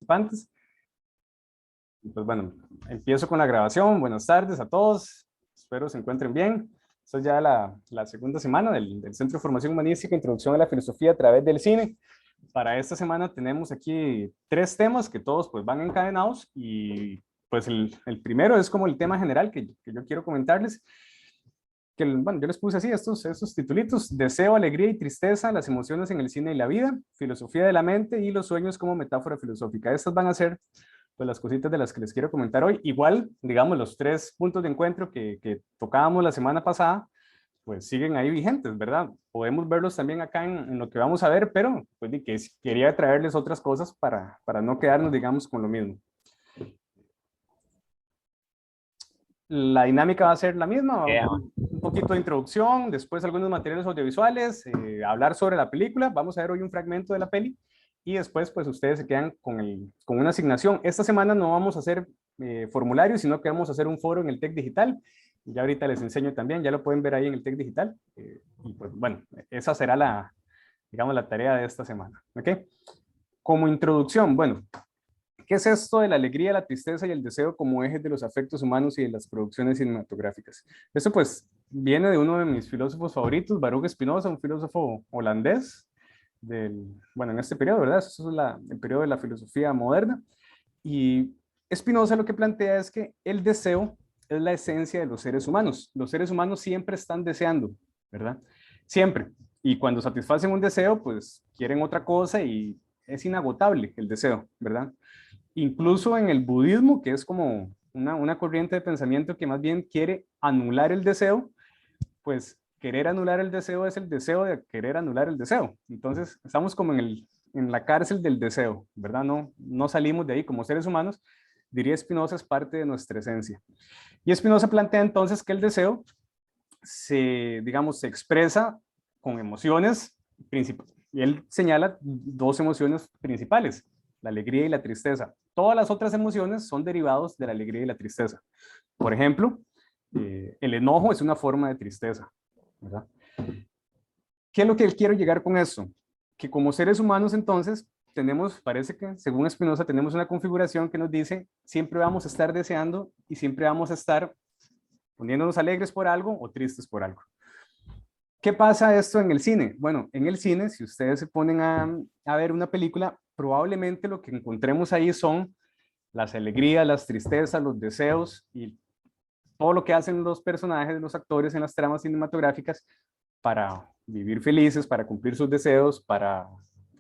participantes. Pues bueno, empiezo con la grabación. Buenas tardes a todos. Espero se encuentren bien. Esta es ya la segunda semana del Centro de Formación Humanística, Introducción a la Filosofía a través del cine. Para esta semana tenemos aquí 3 temas que todos pues van encadenados y pues el primero es como el tema general que yo quiero comentarles. Bueno, yo les puse así estos titulitos: deseo, alegría y tristeza, las emociones en el cine y la vida, filosofía de la mente y los sueños como metáfora filosófica. Estas van a ser pues las cositas de las que les quiero comentar hoy. Igual, digamos, los 3 puntos de encuentro que tocábamos la semana pasada, pues siguen ahí vigentes, ¿verdad? Podemos verlos también acá en lo que vamos a ver, pero pues quería traerles otras cosas para no quedarnos, digamos, con lo mismo. La dinámica va a ser la misma, un poquito de introducción, después algunos materiales audiovisuales, hablar sobre la película, vamos a ver hoy un fragmento de la peli, y después pues ustedes se quedan con una asignación. Esta semana no vamos a hacer formularios, sino que vamos a hacer un foro en el TEC Digital, ya ahorita les enseño también, ya lo pueden ver ahí en el TEC Digital, y pues bueno, esa será digamos, la tarea de esta semana, ¿ok? Como introducción, bueno, ¿qué es esto de la alegría, la tristeza y el deseo como ejes de los afectos humanos y de las producciones cinematográficas? Esto pues viene de uno de mis filósofos favoritos, Baruch Spinoza, un filósofo holandés bueno, en este periodo, ¿verdad? Eso es el periodo de la filosofía moderna. Y Spinoza lo que plantea es que el deseo es la esencia de los seres humanos. Los seres humanos siempre están deseando, ¿verdad? Siempre. Y cuando satisfacen un deseo, pues quieren otra cosa y es inagotable el deseo, ¿verdad? Incluso en el budismo, que es como una corriente de pensamiento que más bien quiere anular el deseo, pues querer anular el deseo es el deseo de querer anular el deseo. Entonces, estamos como en la cárcel del deseo, ¿verdad? No salimos de ahí como seres humanos. Diría Spinoza, es parte de nuestra esencia. Y Spinoza plantea entonces que el deseo digamos, se expresa con emociones principales. Y él señala 2 emociones principales: la alegría y la tristeza. Todas las otras emociones son derivados de la alegría y la tristeza. Por ejemplo, el enojo es una forma de tristeza, ¿verdad? ¿Qué es lo que él quiere llegar con eso? Que como seres humanos entonces tenemos, parece que según Spinoza, tenemos una configuración que nos dice siempre vamos a estar deseando y siempre vamos a estar poniéndonos alegres por algo o tristes por algo. ¿Qué pasa esto en el cine? Bueno, en el cine, si ustedes se ponen a ver una película, probablemente lo que encontremos ahí son las alegrías, las tristezas, los deseos y todo lo que hacen los personajes, los actores en las tramas cinematográficas para vivir felices, para cumplir sus deseos,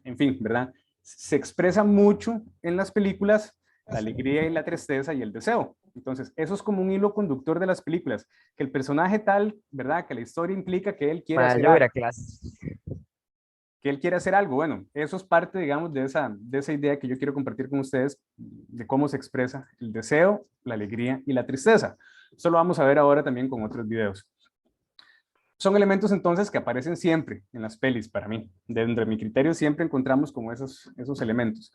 en fin, ¿verdad? Se expresa mucho en las películas la alegría y la tristeza y el deseo. Entonces, eso es como un hilo conductor de las películas, que el personaje tal, ¿verdad? Que la historia implica que él quiere hacer Yo voy a ir algo, a clase. Bueno, eso es parte, digamos, de esa idea que yo quiero compartir con ustedes de cómo se expresa el deseo, la alegría y la tristeza. Eso lo vamos a ver ahora también con otros videos. Son elementos entonces que aparecen siempre en las pelis para mí. Dentro de mi criterio siempre encontramos como esos elementos.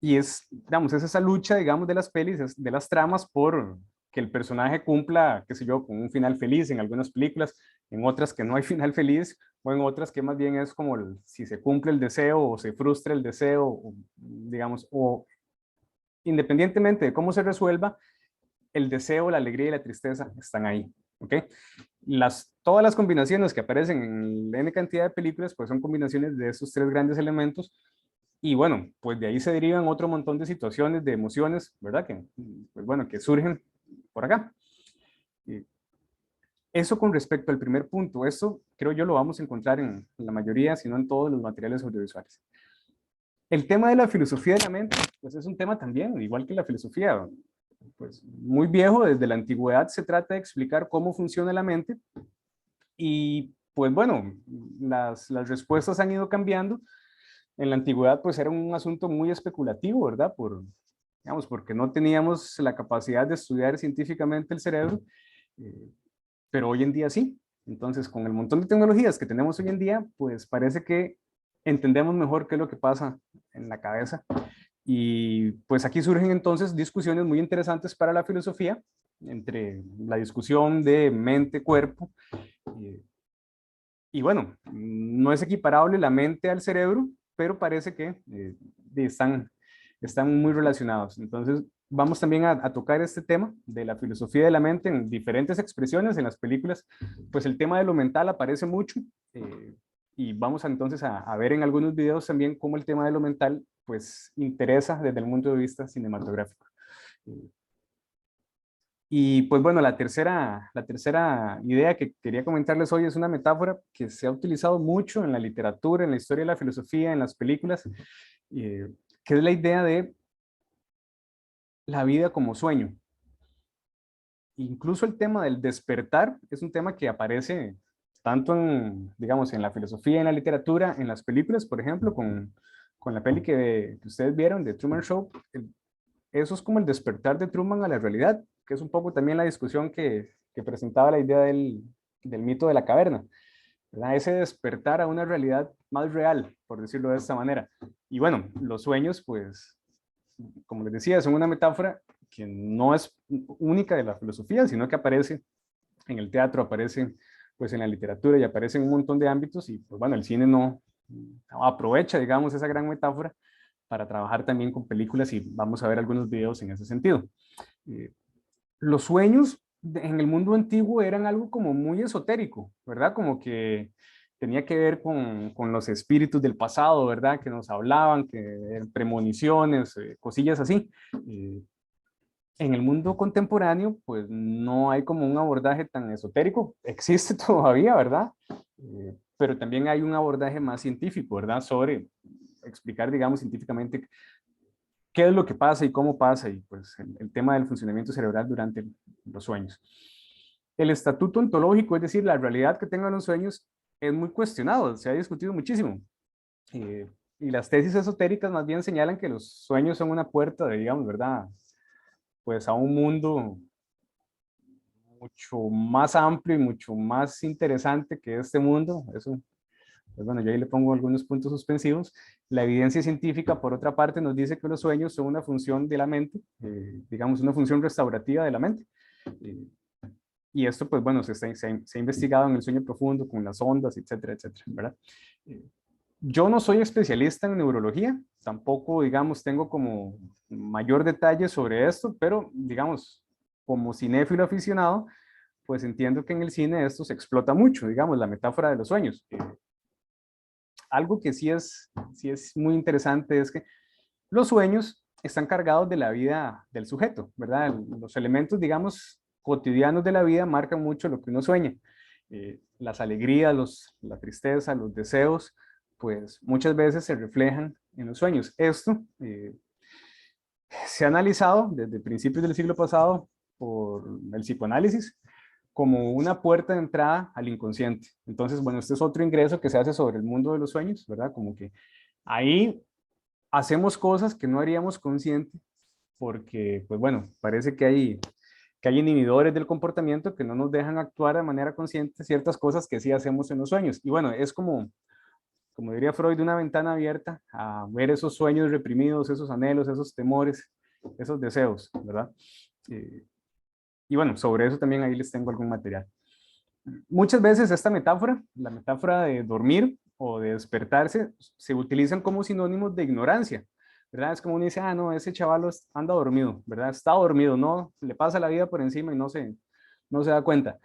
Y digamos, es esa lucha, digamos, de las pelis, de las tramas por que el personaje cumpla, qué sé yo, con un final feliz en algunas películas, en otras que no hay final feliz, o en otras que más bien es como si se cumple el deseo o se frustra el deseo, o, digamos, o independientemente de cómo se resuelva, el deseo, la alegría y la tristeza están ahí, ¿ok? Todas las combinaciones que aparecen en N cantidad de películas, pues son combinaciones de esos 3 grandes elementos. Y bueno, pues de ahí se derivan otro montón de situaciones, de emociones, ¿verdad? Pues bueno, que surgen por acá. Y eso con respecto al primer punto, eso creo yo lo vamos a encontrar en la mayoría, si no en todos los materiales audiovisuales. El tema de la filosofía de la mente, pues es un tema también, igual que la filosofía, pues muy viejo, desde la antigüedad se trata de explicar cómo funciona la mente y pues bueno, las respuestas han ido cambiando. En la antigüedad pues era un asunto muy especulativo, ¿verdad? Digamos, porque no teníamos la capacidad de estudiar científicamente el cerebro, eh, pero hoy en día sí. Entonces, con el montón de tecnologías que tenemos hoy en día, pues parece que entendemos mejor qué es lo que pasa en la cabeza. Y pues aquí surgen entonces discusiones muy interesantes para la filosofía, entre la discusión de mente-cuerpo. Y bueno, no es equiparable la mente al cerebro, pero parece que están muy relacionados. Entonces, vamos también a tocar este tema de la filosofía de la mente en diferentes expresiones en las películas. Pues el tema de lo mental aparece mucho, y vamos entonces a ver en algunos videos también cómo el tema de lo mental pues interesa desde el punto de vista cinematográfico. Y pues bueno, la tercera idea que quería comentarles hoy es una metáfora que se ha utilizado mucho en la literatura, en la historia de la filosofía, en las películas, que es la idea de la vida como sueño. Incluso el tema del despertar es un tema que aparece tanto en, digamos, en la filosofía, en la literatura, en las películas, por ejemplo, con la peli que ustedes vieron de Truman Show. Eso es como el despertar de Truman a la realidad, que es un poco también la discusión que presentaba la idea del mito de la caverna, ¿verdad? Ese despertar a una realidad más real, por decirlo de esta manera. Y bueno, los sueños, pues, como les decía, son una metáfora que no es única de la filosofía, sino que aparece en el teatro, aparece pues en la literatura y aparece en un montón de ámbitos, y pues bueno, el cine no aprovecha, digamos, esa gran metáfora para trabajar también con películas, y vamos a ver algunos videos en ese sentido. Los sueños en el mundo antiguo eran algo como muy esotérico, ¿verdad? Como que tenía que ver con los espíritus del pasado, ¿verdad? Que nos hablaban, que eran premoniciones, cosillas así. En el mundo contemporáneo, pues no hay como un abordaje tan esotérico, existe todavía, ¿verdad? Pero también hay un abordaje más científico, ¿verdad? Sobre explicar, digamos, científicamente qué es lo que pasa y cómo pasa, y pues el tema del funcionamiento cerebral durante los sueños. El estatuto ontológico, es decir, la realidad que tengan los sueños, es muy cuestionado, se ha discutido muchísimo. Y las tesis esotéricas más bien señalan que los sueños son una puerta, de, digamos, ¿verdad? Pues a un mundo mucho más amplio y mucho más interesante que este mundo. Eso, pues bueno, yo ahí le pongo algunos puntos suspensivos. La evidencia científica, por otra parte, nos dice que los sueños son una función de la mente, digamos, una función restaurativa de la mente. Eh, y esto, pues bueno, se ha investigado en el sueño profundo, con las ondas, etcétera, etcétera, ¿verdad? Yo no soy especialista en neurología, tampoco, digamos, tengo como mayor detalle sobre esto, pero, digamos, como cinéfilo aficionado, pues entiendo que en el cine esto se explota mucho, digamos, la metáfora de los sueños. Algo que sí es muy interesante es que los sueños están cargados de la vida del sujeto, ¿verdad? Los elementos, digamos, cotidianos de la vida marcan mucho lo que uno sueña. Las alegrías, la tristeza, los deseos, pues muchas veces se reflejan en los sueños. Esto se ha analizado desde principios del siglo pasado por el psicoanálisis como una puerta de entrada al inconsciente. Entonces, bueno, este es otro ingreso que se hace sobre el mundo de los sueños, ¿verdad? Como que ahí hacemos cosas que no haríamos consciente porque, pues bueno, parece que hay inhibidores del comportamiento que no nos dejan actuar de manera consciente ciertas cosas que sí hacemos en los sueños. Y bueno, es como diría Freud, una ventana abierta a ver esos sueños reprimidos, esos anhelos, esos temores, esos deseos, ¿verdad? Y bueno, sobre eso también ahí les tengo algún material. Muchas veces esta metáfora, la metáfora de dormir o de despertarse, se utilizan como sinónimos de ignorancia, ¿verdad? Es como uno dice, ah, no, ese chaval anda dormido, ¿verdad? Está dormido, no, le pasa la vida por encima y no se da cuenta.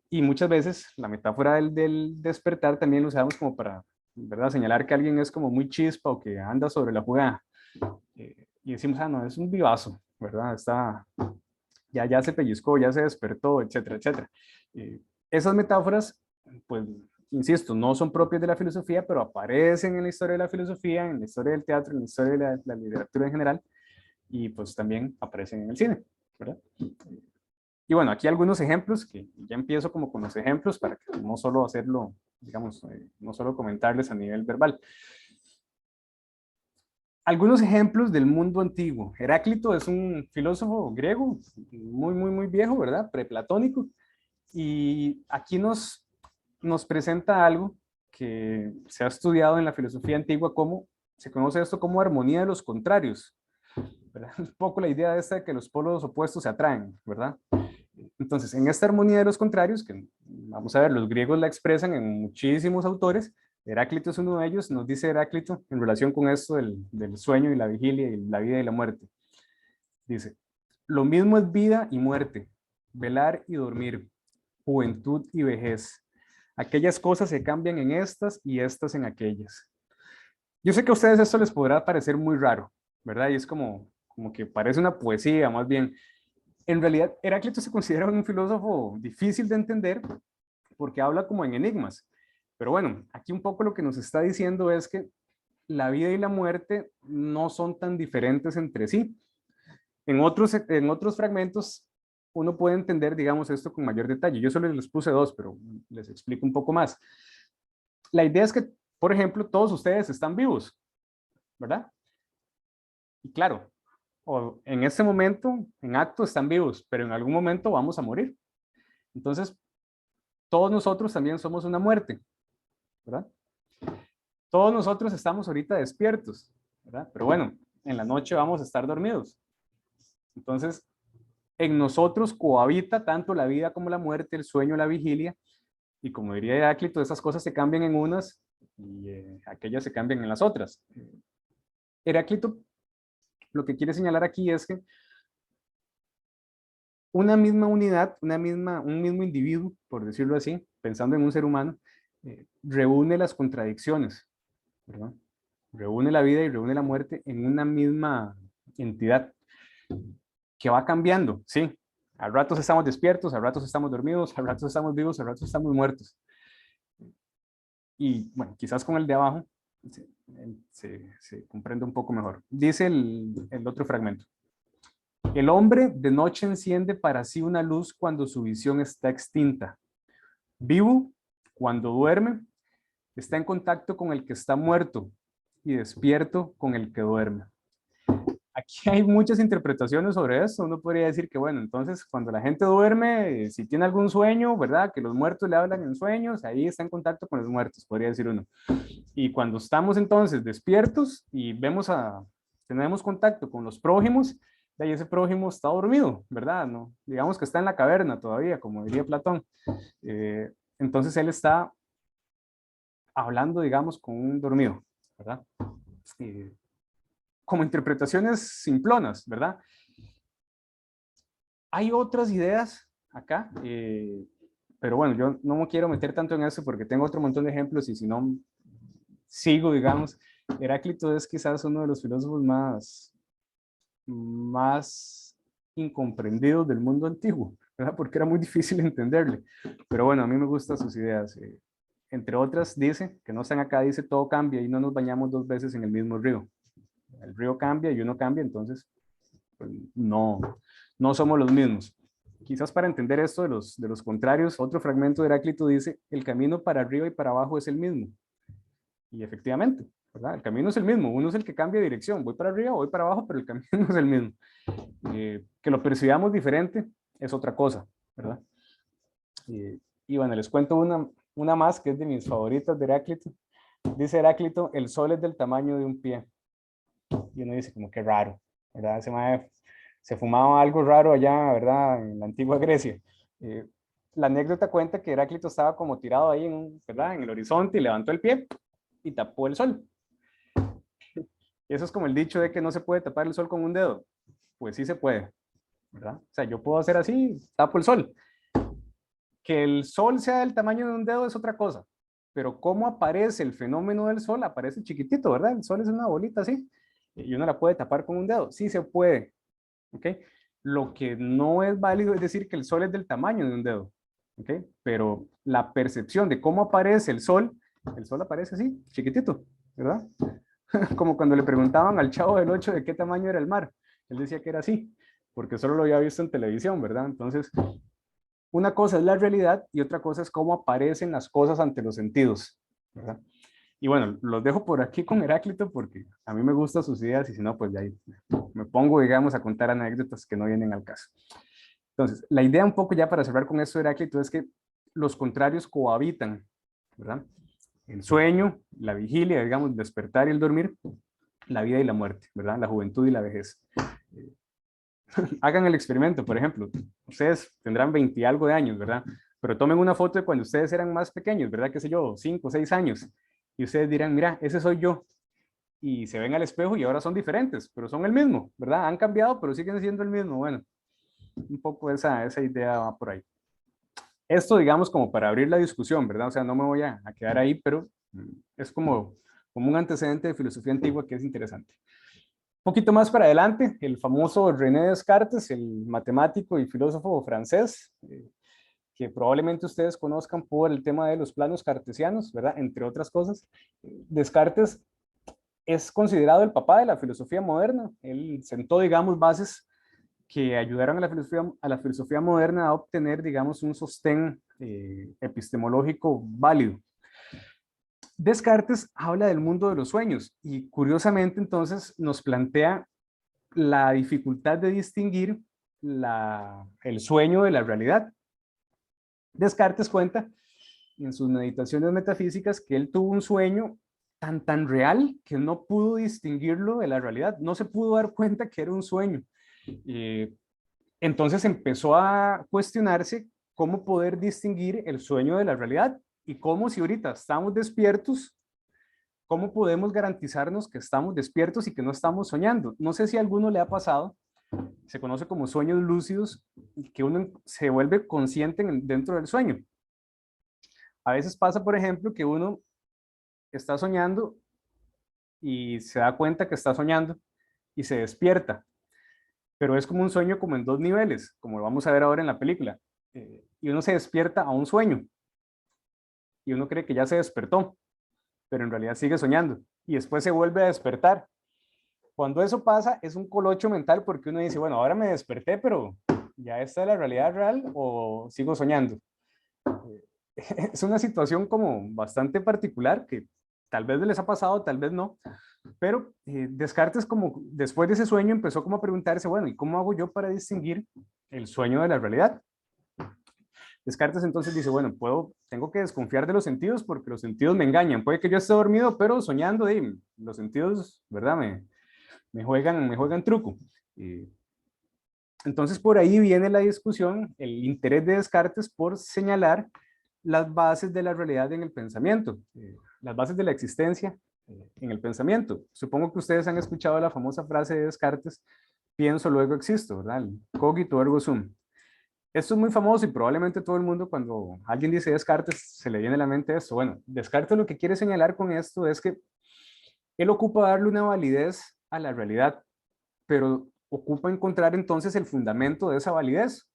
Y muchas veces la metáfora del despertar también lo usamos como para, ¿verdad? Señalar que alguien es como muy chispa o que anda sobre la jugada. Y decimos, ah, no, es un vivazo, ¿verdad? Ya se pellizcó, ya se despertó, etcétera, etcétera. Esas metáforas, pues, insisto, no son propias de la filosofía, pero aparecen en la historia de la filosofía, en la historia del teatro, en la historia de la literatura en general, y pues también aparecen en el cine, ¿verdad? Y bueno, aquí algunos ejemplos, que ya empiezo como con los ejemplos para que no solo hacerlo, digamos, no solo comentarles a nivel verbal. Algunos ejemplos del mundo antiguo. Heráclito es un filósofo griego muy viejo, ¿verdad? Preplatónico. Y aquí nos presenta algo que se ha estudiado en la filosofía antigua como, se conoce esto como armonía de los contrarios, ¿verdad? Un poco la idea esta de que los polos opuestos se atraen, ¿verdad? Entonces, en esta armonía de los contrarios, que vamos a ver, los griegos la expresan en muchísimos autores, Heráclito es uno de ellos. Nos dice Heráclito en relación con esto del sueño y la vigilia y la vida y la muerte. Dice, lo mismo es vida y muerte, velar y dormir, juventud y vejez. Aquellas cosas se cambian en estas y estas en aquellas. Yo sé que a ustedes esto les podrá parecer muy raro, ¿verdad? Y es como que parece una poesía, más bien. En realidad, Heráclito se considera un filósofo difícil de entender porque habla como en enigmas. Pero bueno, aquí un poco lo que nos está diciendo es que la vida y la muerte no son tan diferentes entre sí. En otros fragmentos uno puede entender, digamos, esto con mayor detalle. Yo solo les puse dos, pero les explico un poco más. La idea es que, por ejemplo, todos ustedes están vivos, ¿verdad? Y claro, o en este momento, en acto, están vivos, pero en algún momento vamos a morir. Entonces, todos nosotros también somos una muerte, ¿verdad? Todos nosotros estamos ahorita despiertos, ¿verdad? Pero bueno, en la noche vamos a estar dormidos. Entonces, en nosotros cohabita tanto la vida como la muerte, el sueño, la vigilia, y como diría Heráclito, esas cosas se cambian en unas y aquellas se cambian en las otras. Heráclito lo que quiere señalar aquí es que una misma unidad, un mismo individuo, por decirlo así, pensando en un ser humano, reúne las contradicciones, ¿verdad? Reúne la vida y reúne la muerte en una misma entidad que va cambiando, sí. A ratos estamos despiertos, a ratos estamos dormidos, a ratos estamos vivos, a ratos estamos muertos. Y bueno, quizás con el de abajo se comprende un poco mejor. Dice el otro fragmento. El hombre de noche enciende para sí una luz cuando su visión está extinta. Vivo, cuando duerme, está en contacto con el que está muerto y despierto con el que duerme. Aquí hay muchas interpretaciones sobre esto. Uno podría decir que, bueno, entonces cuando la gente duerme, si tiene algún sueño, ¿verdad? Que los muertos le hablan en sueños, ahí está en contacto con los muertos, podría decir uno. Y cuando estamos entonces despiertos y tenemos contacto con los prójimos, de ahí ese prójimo está dormido, ¿verdad? No, digamos que está en la caverna todavía, como diría Platón. Entonces él está hablando, digamos, con un dormido, ¿verdad? Como interpretaciones simplonas, ¿verdad? Hay otras ideas acá, pero bueno, yo no me quiero meter tanto en eso porque tengo otro montón de ejemplos y si no sigo, digamos, Heráclito es quizás uno de los filósofos más incomprendidos del mundo antiguo, ¿verdad? Porque era muy difícil entenderle. Pero bueno, a mí me gustan sus ideas. Entre otras, dice, que no están acá, dice, todo cambia y no nos bañamos dos veces en el mismo río. El río cambia y uno cambia, entonces pues, no somos los mismos. Quizás para entender esto de los contrarios, otro fragmento de Heráclito dice, el camino para arriba y para abajo es el mismo. Y efectivamente, ¿verdad? El camino es el mismo, uno es el que cambia de dirección, voy para arriba, voy para abajo, pero el camino es el mismo. Que lo percibamos diferente es otra cosa, ¿verdad? Y bueno, les cuento una más que es de mis favoritas de Heráclito. Dice Heráclito, el sol es del tamaño de un pie. Y uno dice, como que raro, ¿verdad? Se fumaba algo raro allá, ¿verdad? En la antigua Grecia. La anécdota cuenta que Heráclito estaba como tirado ahí, ¿verdad? En el horizonte y levantó el pie y tapó el sol. Eso es como el dicho de que no se puede tapar el sol con un dedo. Pues sí se puede, ¿verdad? O sea, yo puedo hacer así, tapo el sol. Que el sol sea del tamaño de un dedo es otra cosa. Pero cómo aparece el fenómeno del sol, aparece chiquitito, ¿verdad? El sol es una bolita así y uno la puede tapar con un dedo. Sí se puede, ¿ok? Lo que no es válido es decir que el sol es del tamaño de un dedo, ¿ok? Pero la percepción de cómo aparece el sol aparece así, chiquitito, ¿verdad? Como cuando le preguntaban al Chavo del Ocho de qué tamaño era el mar. Él decía que era así, porque solo lo había visto en televisión, ¿verdad? Entonces, una cosa es la realidad y otra cosa es cómo aparecen las cosas ante los sentidos, ¿verdad? Y bueno, los dejo por aquí con Heráclito porque a mí me gustan sus ideas y si no, pues de ahí me pongo, digamos, a contar anécdotas que no vienen al caso. Entonces, la idea un poco ya para cerrar con esto de Heráclito es que los contrarios cohabitan, ¿verdad? El sueño, la vigilia, digamos, despertar y el dormir, la vida y la muerte, ¿verdad? La juventud y la vejez. Hagan el experimento, por ejemplo, ustedes tendrán 20 y algo de años, ¿verdad? Pero tomen una foto de cuando ustedes eran más pequeños, ¿verdad? Qué sé yo, 5 o 6 años. y ustedes dirán, mira, ese soy yo, y se ven al espejo y ahora son diferentes, pero son el mismo, ¿verdad? Han cambiado, pero siguen siendo el mismo. Bueno, un poco esa idea va por ahí. Esto, digamos, como para abrir la discusión, ¿verdad? O sea, no me voy a quedar ahí, pero es como un antecedente de filosofía antigua que es interesante. Un poquito más para adelante, el famoso René Descartes, el matemático y filósofo francés, que probablemente ustedes conozcan por el tema de los planos cartesianos, ¿verdad? Entre otras cosas. Descartes es considerado el papá de la filosofía moderna. Él sentó, digamos, bases que ayudaron a la filosofía moderna a obtener, digamos, un sostén epistemológico válido. Descartes habla del mundo de los sueños y curiosamente entonces nos plantea la dificultad de distinguir el sueño de la realidad. Descartes cuenta en sus meditaciones metafísicas que él tuvo un sueño tan real que no pudo distinguirlo de la realidad, no se pudo dar cuenta que era un sueño. Entonces empezó a cuestionarse cómo poder distinguir el sueño de la realidad y cómo si ahorita estamos despiertos, cómo podemos garantizarnos que estamos despiertos y que no estamos soñando. No sé si a alguno le ha pasado, se conoce como sueños lúcidos, que uno se vuelve consciente dentro del sueño. A veces pasa, por ejemplo, que uno está soñando y se da cuenta que está soñando y se despierta, pero es como un sueño como en dos niveles, como lo vamos a ver ahora en la película. Y uno se despierta a un sueño y uno cree que ya se despertó, pero en realidad sigue soñando y después se vuelve a despertar. Cuando eso pasa es un colocho mental porque uno dice, bueno, ahora me desperté, pero ¿ya está la realidad real o sigo soñando? Es una situación como bastante particular que tal vez les ha pasado, tal vez no, pero Descartes como después de ese sueño empezó como a preguntarse, bueno, ¿y cómo hago yo para distinguir el sueño de la realidad? Descartes entonces dice, bueno, tengo que desconfiar de los sentidos porque los sentidos me engañan. Puede que yo esté dormido, pero soñando, los sentidos, ¿verdad? Me juegan truco. Entonces por ahí viene la discusión, el interés de Descartes por señalar las bases de la realidad en el pensamiento, las bases de la existencia en el pensamiento. Supongo que ustedes han escuchado la famosa frase de Descartes, pienso, luego existo, ¿verdad? El cogito ergo sum. Esto es muy famoso y probablemente todo el mundo cuando alguien dice Descartes se le viene a la mente esto. Bueno, Descartes lo que quiere señalar con esto es que él ocupa darle una validez a la realidad, pero ocupa encontrar entonces el fundamento de esa validez.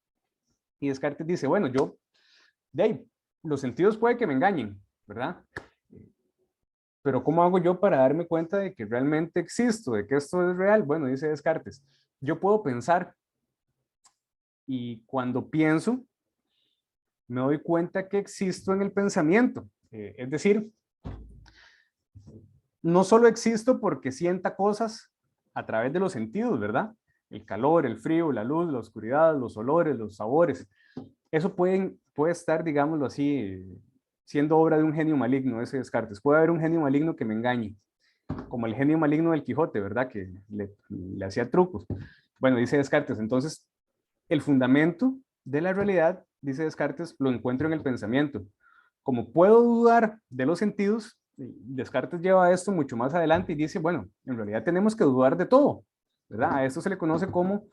Y Descartes dice, bueno, los sentidos puede que me engañen, ¿verdad? Pero ¿cómo hago yo para darme cuenta de que realmente existo, de que esto es real? Bueno, dice Descartes, yo puedo pensar y cuando pienso me doy cuenta que existo en el pensamiento. Es decir, no solo existo porque sienta cosas a través de los sentidos, ¿verdad? El calor, el frío, la luz, la oscuridad, los olores, los sabores. Eso puede estar, digámoslo así, siendo obra de un genio maligno, ese Descartes. Puede haber un genio maligno que me engañe, como el genio maligno del Quijote, ¿verdad? Que le hacía trucos. Bueno, dice Descartes, entonces, el fundamento de la realidad, dice Descartes, lo encuentro en el pensamiento. Como puedo dudar de los sentidos, Descartes lleva esto mucho más adelante y dice, bueno, en realidad tenemos que dudar de todo, ¿verdad? A esto se le conoce como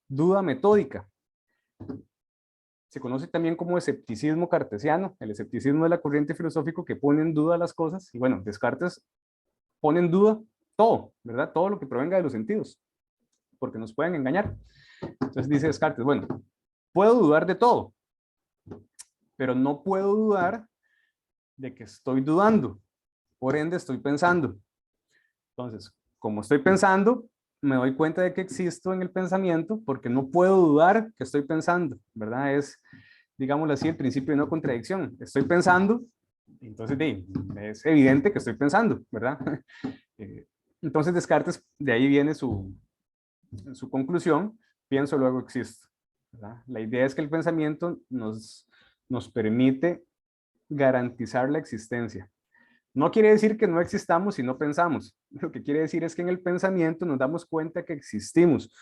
duda metódica. Se conoce también como escepticismo cartesiano. El escepticismo es la corriente filosófica que pone en duda las cosas. Y bueno, Descartes pone en duda todo, ¿verdad? Todo lo que provenga de los sentidos, porque nos pueden engañar. Entonces dice Descartes, bueno, puedo dudar de todo, pero no puedo dudar de que estoy dudando. Por ende, estoy pensando. Entonces, como estoy pensando, me doy cuenta de que existo en el pensamiento porque no puedo dudar que estoy pensando, ¿verdad? Es, digámoslo así, el principio de no contradicción. Estoy pensando, entonces es evidente que estoy pensando, ¿verdad? Entonces Descartes, de ahí viene su conclusión, pienso, luego existo, ¿verdad? La idea es que el pensamiento nos permite garantizar la existencia. No quiere decir que no existamos si no pensamos. Lo que quiere decir es que en el pensamiento nos damos cuenta que existimos.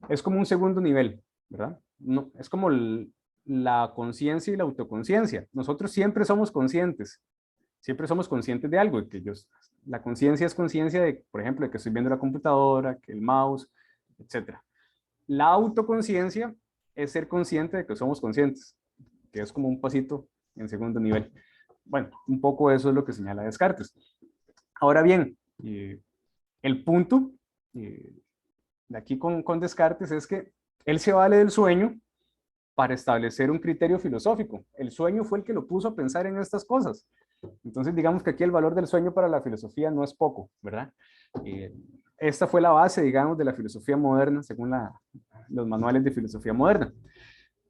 Es como un segundo nivel, ¿verdad? No, es como la conciencia y la autoconciencia. Nosotros siempre somos conscientes, siempre somos conscientes de algo, que la conciencia es conciencia de, por ejemplo, de que estoy viendo la computadora, que el mouse, etcétera. La autoconciencia es ser consciente de que somos conscientes, que es como un pasito en segundo nivel. Bueno, un poco eso es lo que señala Descartes. Ahora bien, el punto de aquí con Descartes es que él se vale del sueño para establecer un criterio filosófico. El sueño fue el que lo puso a pensar en estas cosas. Entonces, digamos que aquí el valor del sueño para la filosofía no es poco, ¿verdad? Esta fue la base, digamos, de la filosofía moderna, según los manuales de filosofía moderna.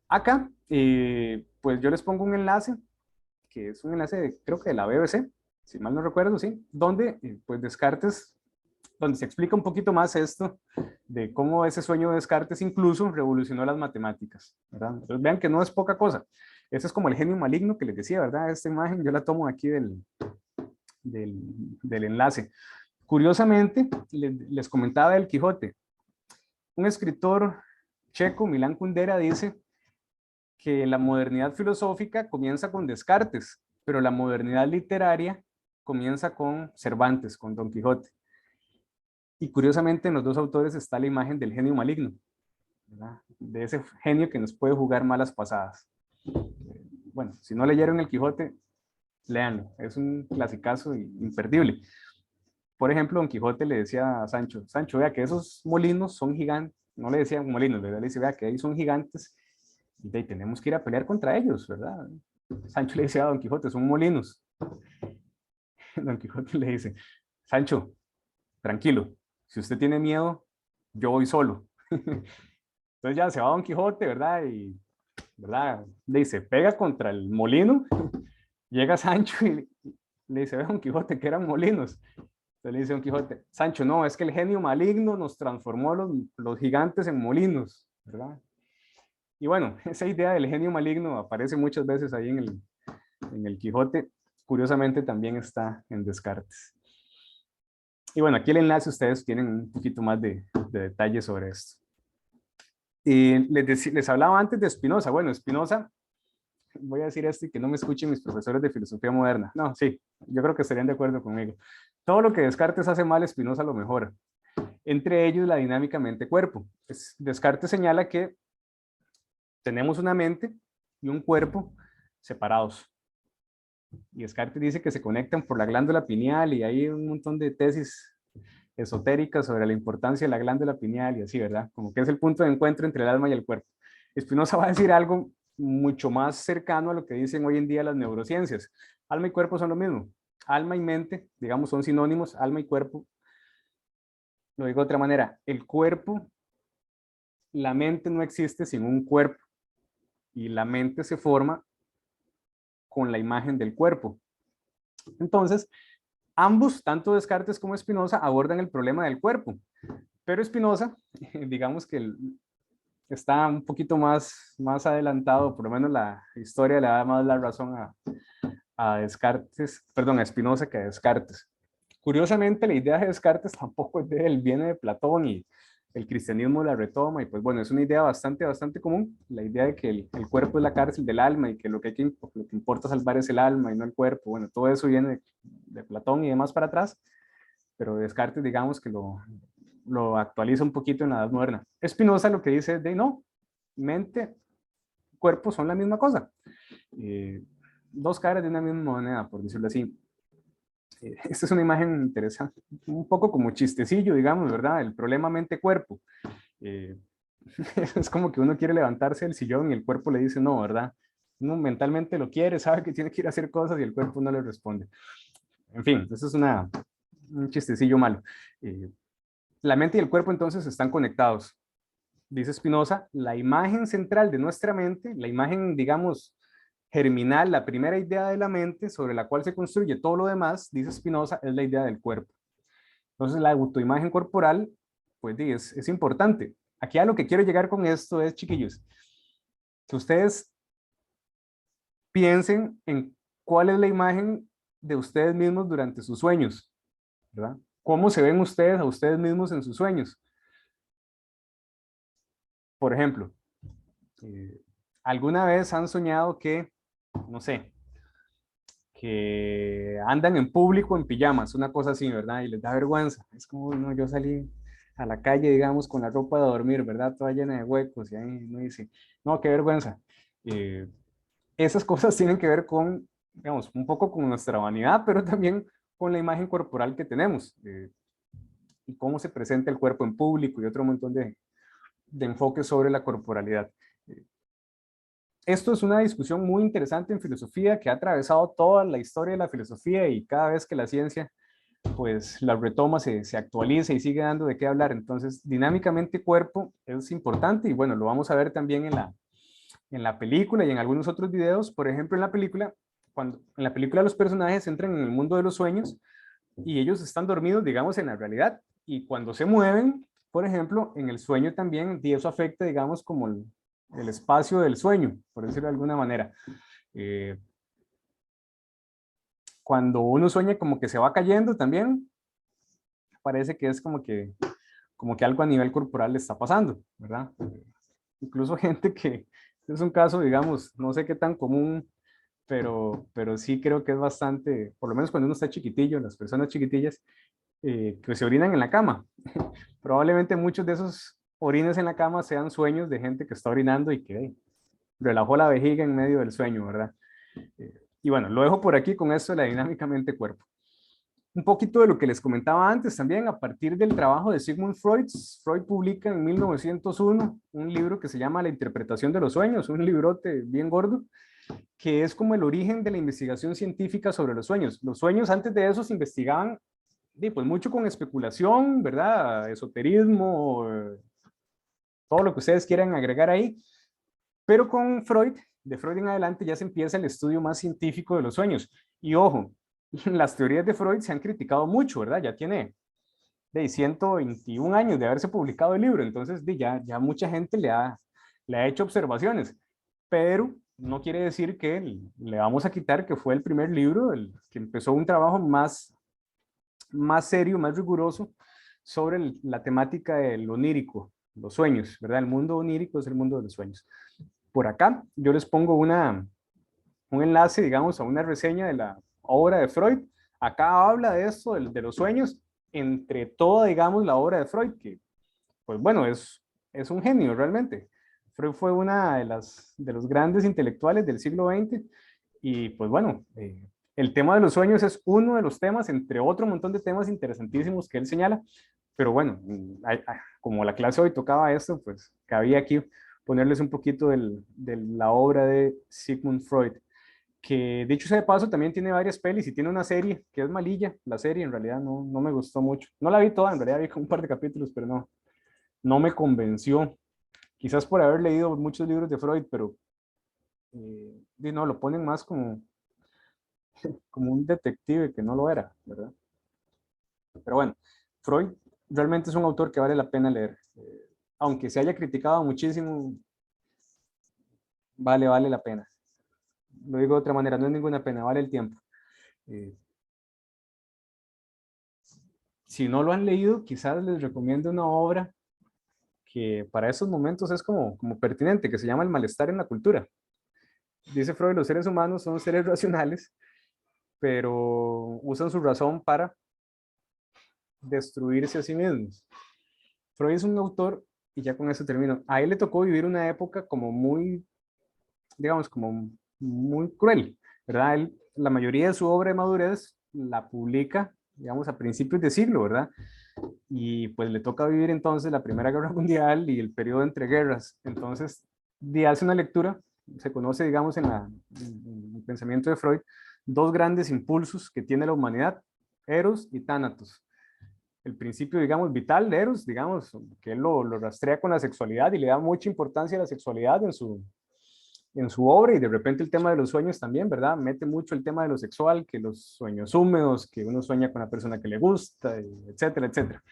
Acá, pues yo les pongo un enlace, que es un enlace, creo que de la BBC, si mal no recuerdo, sí, donde, pues Descartes, donde se explica un poquito más esto de cómo ese sueño de Descartes incluso revolucionó las matemáticas, ¿verdad? Entonces vean que no es poca cosa. Ese es como el genio maligno que les decía, ¿verdad? Esta imagen yo la tomo aquí del enlace. Curiosamente, les comentaba del Quijote. Un escritor checo, Milán Kundera, dice que la modernidad filosófica comienza con Descartes, pero la modernidad literaria comienza con Cervantes, con Don Quijote. Y curiosamente en los dos autores está la imagen del genio maligno, ¿verdad? De ese genio que nos puede jugar malas pasadas. Bueno, si no leyeron el Quijote, léanlo, es un clasicazo imperdible. Por ejemplo, Don Quijote le decía a Sancho, Sancho, vea que esos molinos son gigantes, no le decía molinos, ¿verdad? Le dice, vea que ahí son gigantes y tenemos que ir a pelear contra ellos, ¿verdad? Sancho le decía a Don Quijote, son molinos. Don Quijote le dice, Sancho, tranquilo, si usted tiene miedo, yo voy solo. Entonces ya se va Don Quijote, ¿verdad? Y, ¿verdad? Le dice, pega contra el molino, llega Sancho y le dice, ve Don Quijote, que eran molinos. Entonces le dice Don Quijote, Sancho, no, es que el genio maligno nos transformó los gigantes en molinos, ¿verdad? Y bueno, esa idea del genio maligno aparece muchas veces ahí en el Quijote. Curiosamente también está en Descartes. Y bueno, aquí el enlace, ustedes tienen un poquito más de detalles sobre esto. Y les hablaba antes de Spinoza. Bueno, Spinoza, voy a decir esto y que no me escuchen mis profesores de filosofía moderna. No, sí, yo creo que estarían de acuerdo conmigo. Todo lo que Descartes hace mal, Spinoza lo mejora. Entre ellos, la dinámica mente-cuerpo. Descartes señala que tenemos una mente y un cuerpo separados. Y Descartes dice que se conectan por la glándula pineal y hay un montón de tesis esotéricas sobre la importancia de la glándula pineal y así, ¿verdad? Como que es el punto de encuentro entre el alma y el cuerpo. Spinoza va a decir algo mucho más cercano a lo que dicen hoy en día las neurociencias. Alma y cuerpo son lo mismo. Alma y mente, digamos, son sinónimos. Alma y cuerpo, lo digo de otra manera, el cuerpo, la mente no existe sin un cuerpo y la mente se forma con la imagen del cuerpo. Entonces, ambos, tanto Descartes como Spinoza, abordan el problema del cuerpo, pero Spinoza, digamos que está un poquito más adelantado, por lo menos la historia le da más la razón a Descartes, perdón, a Spinoza que a Descartes. Curiosamente, la idea de Descartes tampoco es de él, viene de Platón y el cristianismo la retoma y pues bueno, es una idea bastante común, la idea de que el cuerpo es la cárcel del alma y que lo que importa salvar es el alma y no el cuerpo. Bueno, todo eso viene de Platón y demás para atrás, pero Descartes digamos que lo actualiza un poquito en la edad moderna. Spinoza lo que dice es de no, mente, cuerpo son la misma cosa. Dos caras de una misma moneda, por decirlo así. Esta es una imagen interesante, un poco como chistecillo, digamos, ¿verdad? El problema mente-cuerpo. Es como que uno quiere levantarse del sillón y el cuerpo le dice no, ¿verdad? Uno mentalmente lo quiere, sabe que tiene que ir a hacer cosas y el cuerpo no le responde. En fin, eso es un chistecillo malo. La mente y el cuerpo entonces están conectados. Dice Spinoza, la imagen central de nuestra mente, la imagen, digamos, germinal, la primera idea de la mente sobre la cual se construye todo lo demás, dice Spinoza, es la idea del cuerpo. Entonces, la autoimagen corporal, pues es importante. Aquí a lo que quiero llegar con esto es, chiquillos, que ustedes piensen en cuál es la imagen de ustedes mismos durante sus sueños, ¿verdad? ¿Cómo se ven ustedes a ustedes mismos en sus sueños? Por ejemplo, ¿alguna vez han soñado que, no sé, que andan en público en pijamas, una cosa así, ¿verdad? Y les da vergüenza. Es como, "Uy, no, yo salí a la calle, digamos, con la ropa de dormir, ¿verdad? Toda llena de huecos y ahí no dice, no, qué vergüenza. Eh, Esas cosas tienen que ver con, digamos, un poco con nuestra vanidad, pero también con la imagen corporal que tenemos y cómo se presenta el cuerpo en público y otro montón de enfoques sobre la corporalidad. Esto es una discusión muy interesante en filosofía que ha atravesado toda la historia de la filosofía y cada vez que la ciencia pues la retoma, se actualiza y sigue dando de qué hablar. Entonces, dinámicamente cuerpo es importante y bueno, lo vamos a ver también en la película y en algunos otros videos. Por ejemplo, en la película, cuando en la película los personajes entran en el mundo de los sueños y ellos están dormidos, digamos, en la realidad. Y cuando se mueven, por ejemplo, en el sueño también, y eso afecta, digamos, como el espacio del sueño, por decirlo de alguna manera. Eh, Cuando uno sueña como que se va cayendo también, parece que es como que algo a nivel corporal le está pasando, ¿verdad? Incluso gente que es un caso, digamos, no sé qué tan común, pero sí creo que es bastante, por lo menos cuando uno está chiquitillo, las personas chiquitillas, que se orinan en la cama. Probablemente muchos de esos orines en la cama sean sueños de gente que está orinando y que relajó la vejiga en medio del sueño, ¿verdad? Y bueno, lo dejo por aquí con esto de la dinámicamente cuerpo. Un poquito de lo que les comentaba antes también, a partir del trabajo de Sigmund Freud, Freud publica en 1901 un libro que se llama La interpretación de los sueños, un librote bien gordo, que es como el origen de la investigación científica sobre los sueños. Los sueños antes de eso se investigaban pues mucho con especulación, ¿verdad? Esoterismo, todo lo que ustedes quieran agregar ahí, pero con Freud, de Freud en adelante ya se empieza el estudio más científico de los sueños. Y ojo, las teorías de Freud se han criticado mucho, ¿verdad? Ya tiene de 121 años de haberse publicado el libro, entonces ya mucha gente le ha hecho observaciones, pero no quiere decir que le vamos a quitar que fue el primer libro, el que empezó un trabajo más serio, más riguroso sobre la temática del onírico, los sueños, ¿verdad? El mundo onírico es el mundo de los sueños. Por acá yo les pongo un enlace, digamos, a una reseña de la obra de Freud. Acá habla de esto, de los sueños, entre toda, digamos, la obra de Freud, que, pues bueno, es un genio realmente. Freud fue una de los grandes intelectuales del siglo XX y, pues bueno, el tema de los sueños es uno de los temas, entre otro montón de temas interesantísimos que él señala, pero bueno, como la clase hoy tocaba esto, pues cabía aquí ponerles un poquito de la obra de Sigmund Freud, que dicho sea de paso también tiene varias pelis y tiene una serie que es malilla, la serie en realidad no me gustó mucho, no la vi toda, en realidad vi como un par de capítulos, pero no me convenció, quizás por haber leído muchos libros de Freud, pero no, lo ponen más como un detective que no lo era, ¿verdad? Pero bueno, Freud realmente es un autor que vale la pena leer. Aunque se haya criticado muchísimo, vale la pena. Lo digo de otra manera, no es ninguna pena, vale el tiempo. Eh, si no lo han leído, quizás les recomiendo una obra que para esos momentos es como pertinente, que se llama El malestar en la cultura. Dice Freud, los seres humanos son seres racionales, pero usan su razón para destruirse a sí mismos. Freud es un autor, y ya con eso termino, a él le tocó vivir una época como muy, digamos, como muy cruel, ¿verdad? Él, la mayoría de su obra de madurez la publica, digamos, a principios de siglo, ¿verdad? Y pues le toca vivir entonces la Primera Guerra Mundial y el periodo entre guerras. Entonces, hace una lectura, se conoce, digamos, en el pensamiento de Freud, dos grandes impulsos que tiene la humanidad, Eros y Tánatos. El principio, digamos, vital de Eros, digamos, que él lo rastrea con la sexualidad y le da mucha importancia a la sexualidad en su obra y de repente el tema de los sueños también, ¿verdad? Mete mucho el tema de lo sexual, que los sueños húmedos, que uno sueña con la persona que le gusta, etcétera, etcétera.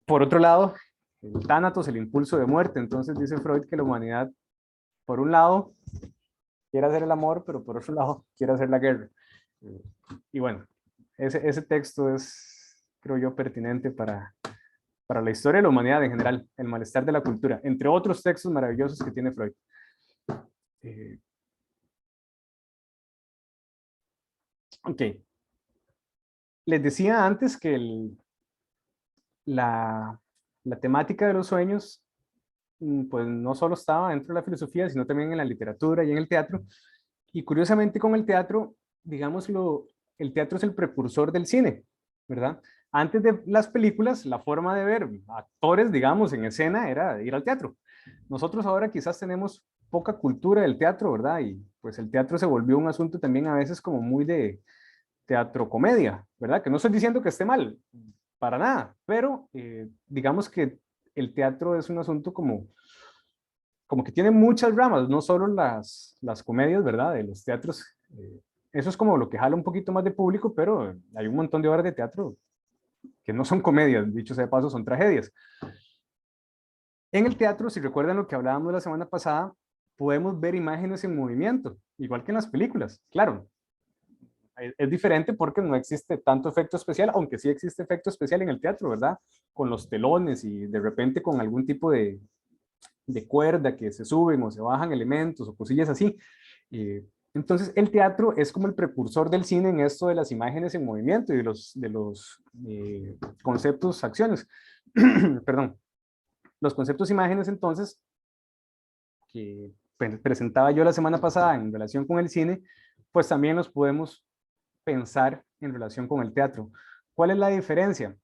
Por otro lado, el tánatos, el impulso de muerte. Entonces dice Freud que la humanidad, por un lado, quiere hacer el amor, pero por otro lado, quiere hacer la guerra. Y bueno, ese texto es, creo yo, pertinente para la historia de la humanidad en general, el malestar de la cultura, entre otros textos maravillosos que tiene Freud. Eh, Ok. Les decía antes que la temática de los sueños, pues no solo estaba dentro de la filosofía, sino también en la literatura y en el teatro. Y curiosamente con el teatro, digámoslo, el teatro es el precursor del cine, ¿verdad? Antes de las películas, la forma de ver actores, digamos, en escena era ir al teatro. Nosotros ahora quizás tenemos poca cultura del teatro, ¿verdad? Y pues el teatro se volvió un asunto también a veces como muy de teatro comedia, ¿verdad? Que no estoy diciendo que esté mal, para nada, pero digamos que el teatro es un asunto como que tiene muchas ramas, no solo las comedias, ¿verdad? De los teatros. Eso es como lo que jala un poquito más de público, pero hay un montón de obras de teatro que no son comedias, dicho sea de paso, son tragedias. En el teatro, si recuerdan lo que hablábamos la semana pasada, podemos ver imágenes en movimiento, igual que en las películas. Claro, es diferente porque no existe tanto efecto especial, aunque sí existe efecto especial en el teatro, ¿verdad? Con los telones y de repente con algún tipo de cuerda que se suben o se bajan elementos o cosillas así. Eh, entonces, el teatro es como el precursor del cine en esto de las imágenes en movimiento y de los conceptos, acciones. Perdón. Los conceptos imágenes, entonces, que presentaba yo la semana pasada en relación con el cine, pues también los podemos pensar en relación con el teatro. ¿Cuál es la diferencia?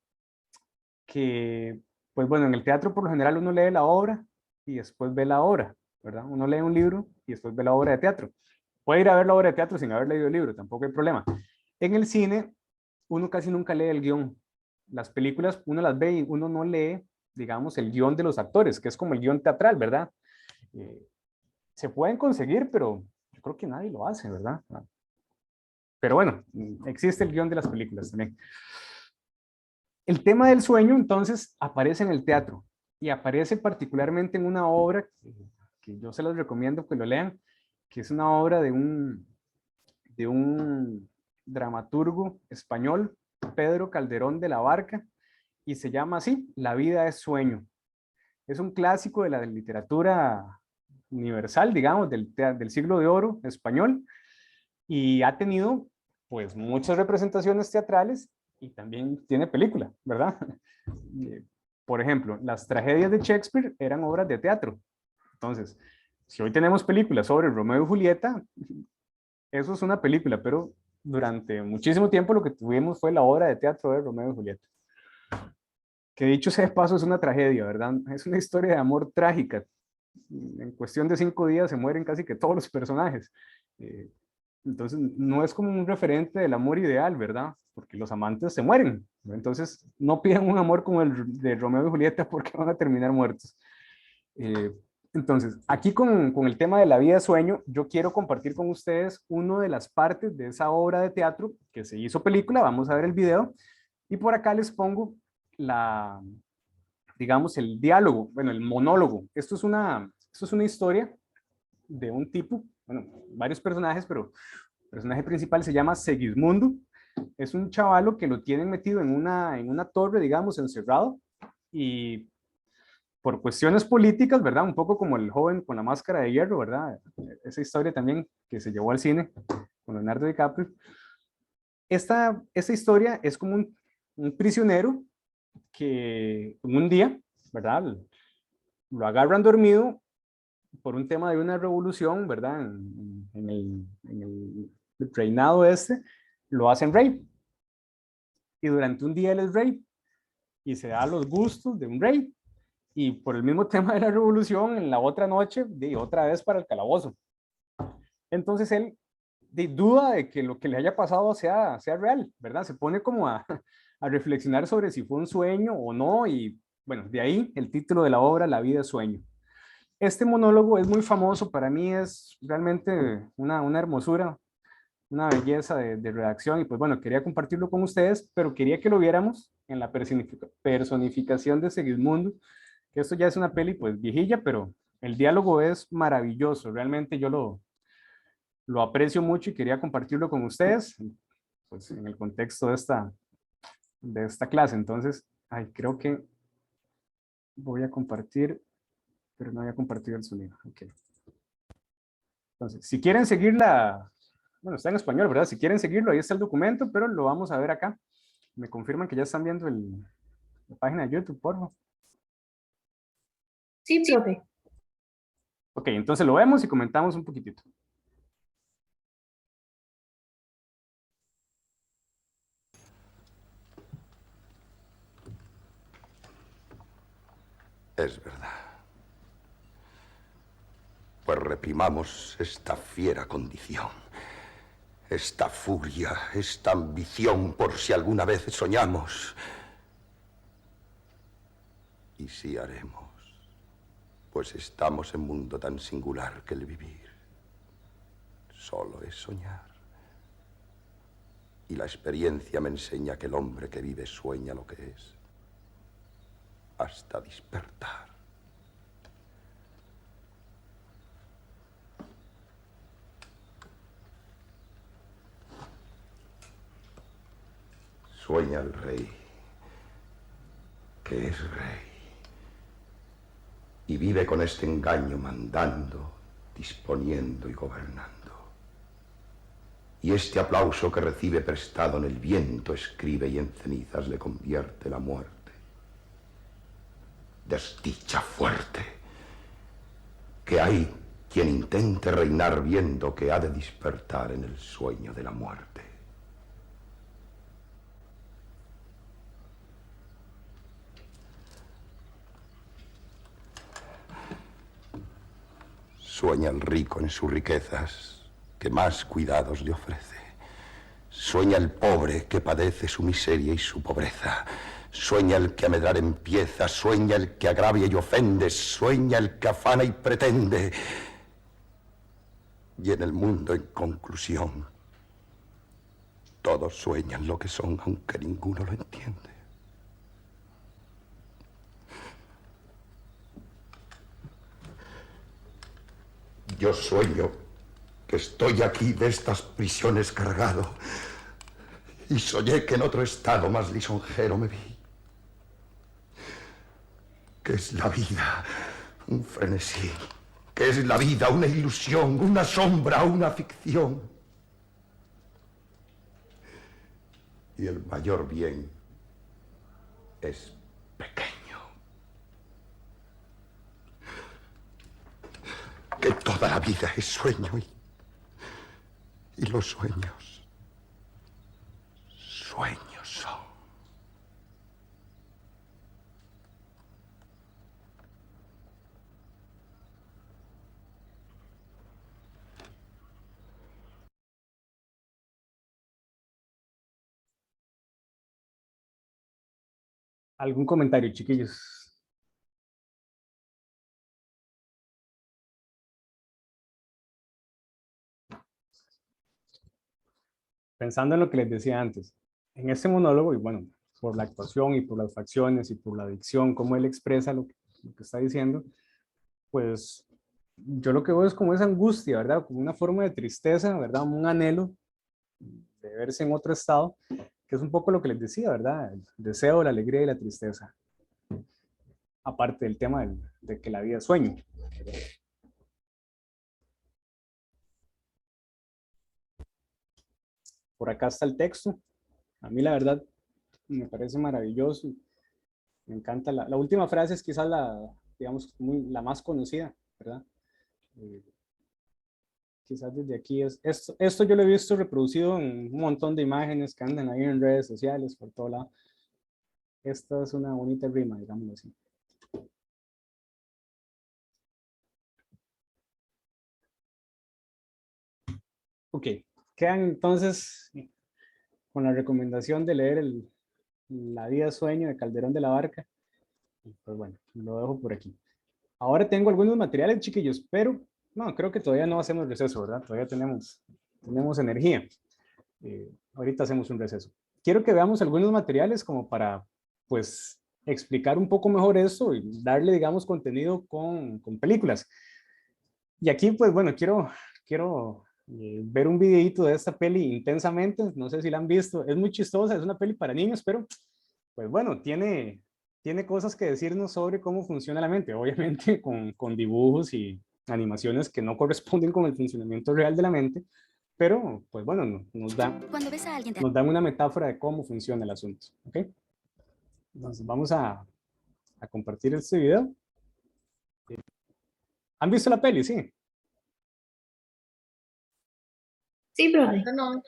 Que, pues bueno, en el teatro por lo general uno lee la obra y después ve la obra, ¿verdad? Uno lee un libro y después ve la obra de teatro. Puede ir a ver la obra de teatro sin haber leído el libro, tampoco hay problema. En el cine, uno casi nunca lee el guión. Las películas uno las ve y uno no lee, digamos, el guión de los actores, que es como el guión teatral, ¿verdad? Eh, Se pueden conseguir, pero yo creo que nadie lo hace, ¿verdad? Pero bueno, existe el guión de las películas también. El tema del sueño, entonces, aparece en el teatro y aparece particularmente en una obra que yo se los recomiendo que lo lean, que es una obra de un dramaturgo español, Pedro Calderón de la Barca, y se llama así, La vida es sueño. Es un clásico de la literatura universal, digamos, del siglo de oro español, y ha tenido pues muchas representaciones teatrales y también tiene película, ¿verdad? Por ejemplo, las tragedias de Shakespeare eran obras de teatro. Entonces, si hoy tenemos películas sobre Romeo y Julieta, eso es una película, pero durante muchísimo tiempo lo que tuvimos fue la obra de teatro de Romeo y Julieta. Que dicho sea de paso es una tragedia, ¿verdad? Es una historia de amor trágica. En cuestión de 5 días se mueren casi que todos los personajes. Eh, entonces, no es como un referente del amor ideal, ¿verdad? Porque los amantes se mueren. Entonces, no pidan un amor como el de Romeo y Julieta porque van a terminar muertos. Eh, entonces, aquí con el tema de la vida de sueño, yo quiero compartir con ustedes una de las partes de esa obra de teatro que se hizo película. Vamos a ver el video. Y por acá les pongo la, digamos, el diálogo, bueno, el monólogo. Esto es una historia de un tipo, bueno, varios personajes, pero el personaje principal se llama Segismundo. Es un chavalo que lo tienen metido en una torre, digamos, encerrado, y por cuestiones políticas, ¿verdad? Un poco como el joven con la máscara de hierro, ¿verdad? Esa historia también que se llevó al cine con Leonardo DiCaprio. Esta historia es como un prisionero que un día, ¿verdad? Lo agarran dormido por un tema de una revolución, ¿verdad? En el reinado este, lo hacen rey. Y durante un día él es rey y se da los gustos de un rey. Y por el mismo tema de la revolución, en la otra noche, de otra vez para el calabozo. Entonces él duda de que lo que le haya pasado sea real, ¿verdad? Se pone como a reflexionar sobre si fue un sueño o no. Y bueno, de ahí el título de la obra, La vida es sueño. Este monólogo es muy famoso, para mí es realmente una hermosura, una belleza de redacción y pues bueno, quería compartirlo con ustedes, pero quería que lo viéramos en la personificación de Segismundo, que esto ya es una peli pues viejilla, pero el diálogo es maravilloso, realmente yo lo aprecio mucho y quería compartirlo con ustedes, pues en el contexto de esta clase. Entonces, creo que voy a compartir, pero no voy a compartir el sonido. Okay. Entonces, si quieren seguir bueno, está en español, ¿verdad? Si quieren seguirlo, ahí está el documento, pero lo vamos a ver acá. Me confirman que ya están viendo la página de YouTube, por favor. Sí, profe. Ok, entonces lo vemos y comentamos un poquitito. Es verdad. Pues reprimamos esta fiera condición, esta furia, esta ambición por si alguna vez soñamos. Y sí haremos, pues estamos en mundo tan singular que el vivir solo es soñar. Y la experiencia me enseña que el hombre que vive sueña lo que es, hasta despertar. Sueña el rey, que es rey, y vive con este engaño mandando, disponiendo y gobernando. Y este aplauso que recibe prestado en el viento escribe y en cenizas le convierte la muerte. Desdicha fuerte, que hay quien intente reinar viendo que ha de despertar en el sueño de la muerte. Sueña el rico en sus riquezas, que más cuidados le ofrece. Sueña el pobre que padece su miseria y su pobreza. Sueña el que a medrar empieza, sueña el que agravia y ofende, sueña el que afana y pretende. Y en el mundo, en conclusión, todos sueñan lo que son, aunque ninguno lo entiende. Yo sueño que estoy aquí de estas prisiones cargado, y soñé que en otro estado más lisonjero me vi. ¿Qué es la vida? Un frenesí. ¿Qué es la vida? Una ilusión, una sombra, una ficción. Y el mayor bien es pequeño. Que toda la vida es sueño y los sueños, sueños son. ¿Algún comentario, chiquillos? Pensando en lo que les decía antes, en este monólogo, y bueno, por la actuación y por las facciones y por la dicción, cómo él expresa lo que está diciendo, pues yo lo que veo es como esa angustia, ¿verdad? Como una forma de tristeza, ¿verdad? Un anhelo de verse en otro estado, que es un poco lo que les decía, ¿verdad? El deseo, la alegría y la tristeza. Aparte del tema de que la vida es sueño. Por acá está el texto. A mí la verdad me parece maravilloso. Me encanta. La última frase es quizás digamos, la más conocida, ¿verdad? Eh, quizás desde aquí esto yo lo he visto reproducido en un montón de imágenes que andan ahí en redes sociales, por todo lado. Esta es una bonita rima, digámoslo así. Ok, quedan entonces con la recomendación de leer La vida sueño de Calderón de la Barca. Pues bueno, lo dejo por aquí. Ahora tengo algunos materiales, chiquillos, pero no, creo que todavía no hacemos receso, ¿verdad? Todavía tenemos energía. Ahorita hacemos un receso. Quiero que veamos algunos materiales como para, pues, explicar un poco mejor esto y darle, digamos, contenido con películas. Y aquí, pues, bueno, quiero ver un videito de esta peli intensamente. No sé si la han visto. Es muy chistosa, es una peli para niños, pero, pues, bueno, tiene cosas que decirnos sobre cómo funciona la mente. Obviamente con dibujos y animaciones que no corresponden con el funcionamiento real de la mente, pero pues bueno, Cuando ves a alguien nos dan una metáfora de cómo funciona el asunto, ¿ok? Entonces vamos a compartir este video. ¿Han visto la peli? Sí. Sí, profe. No.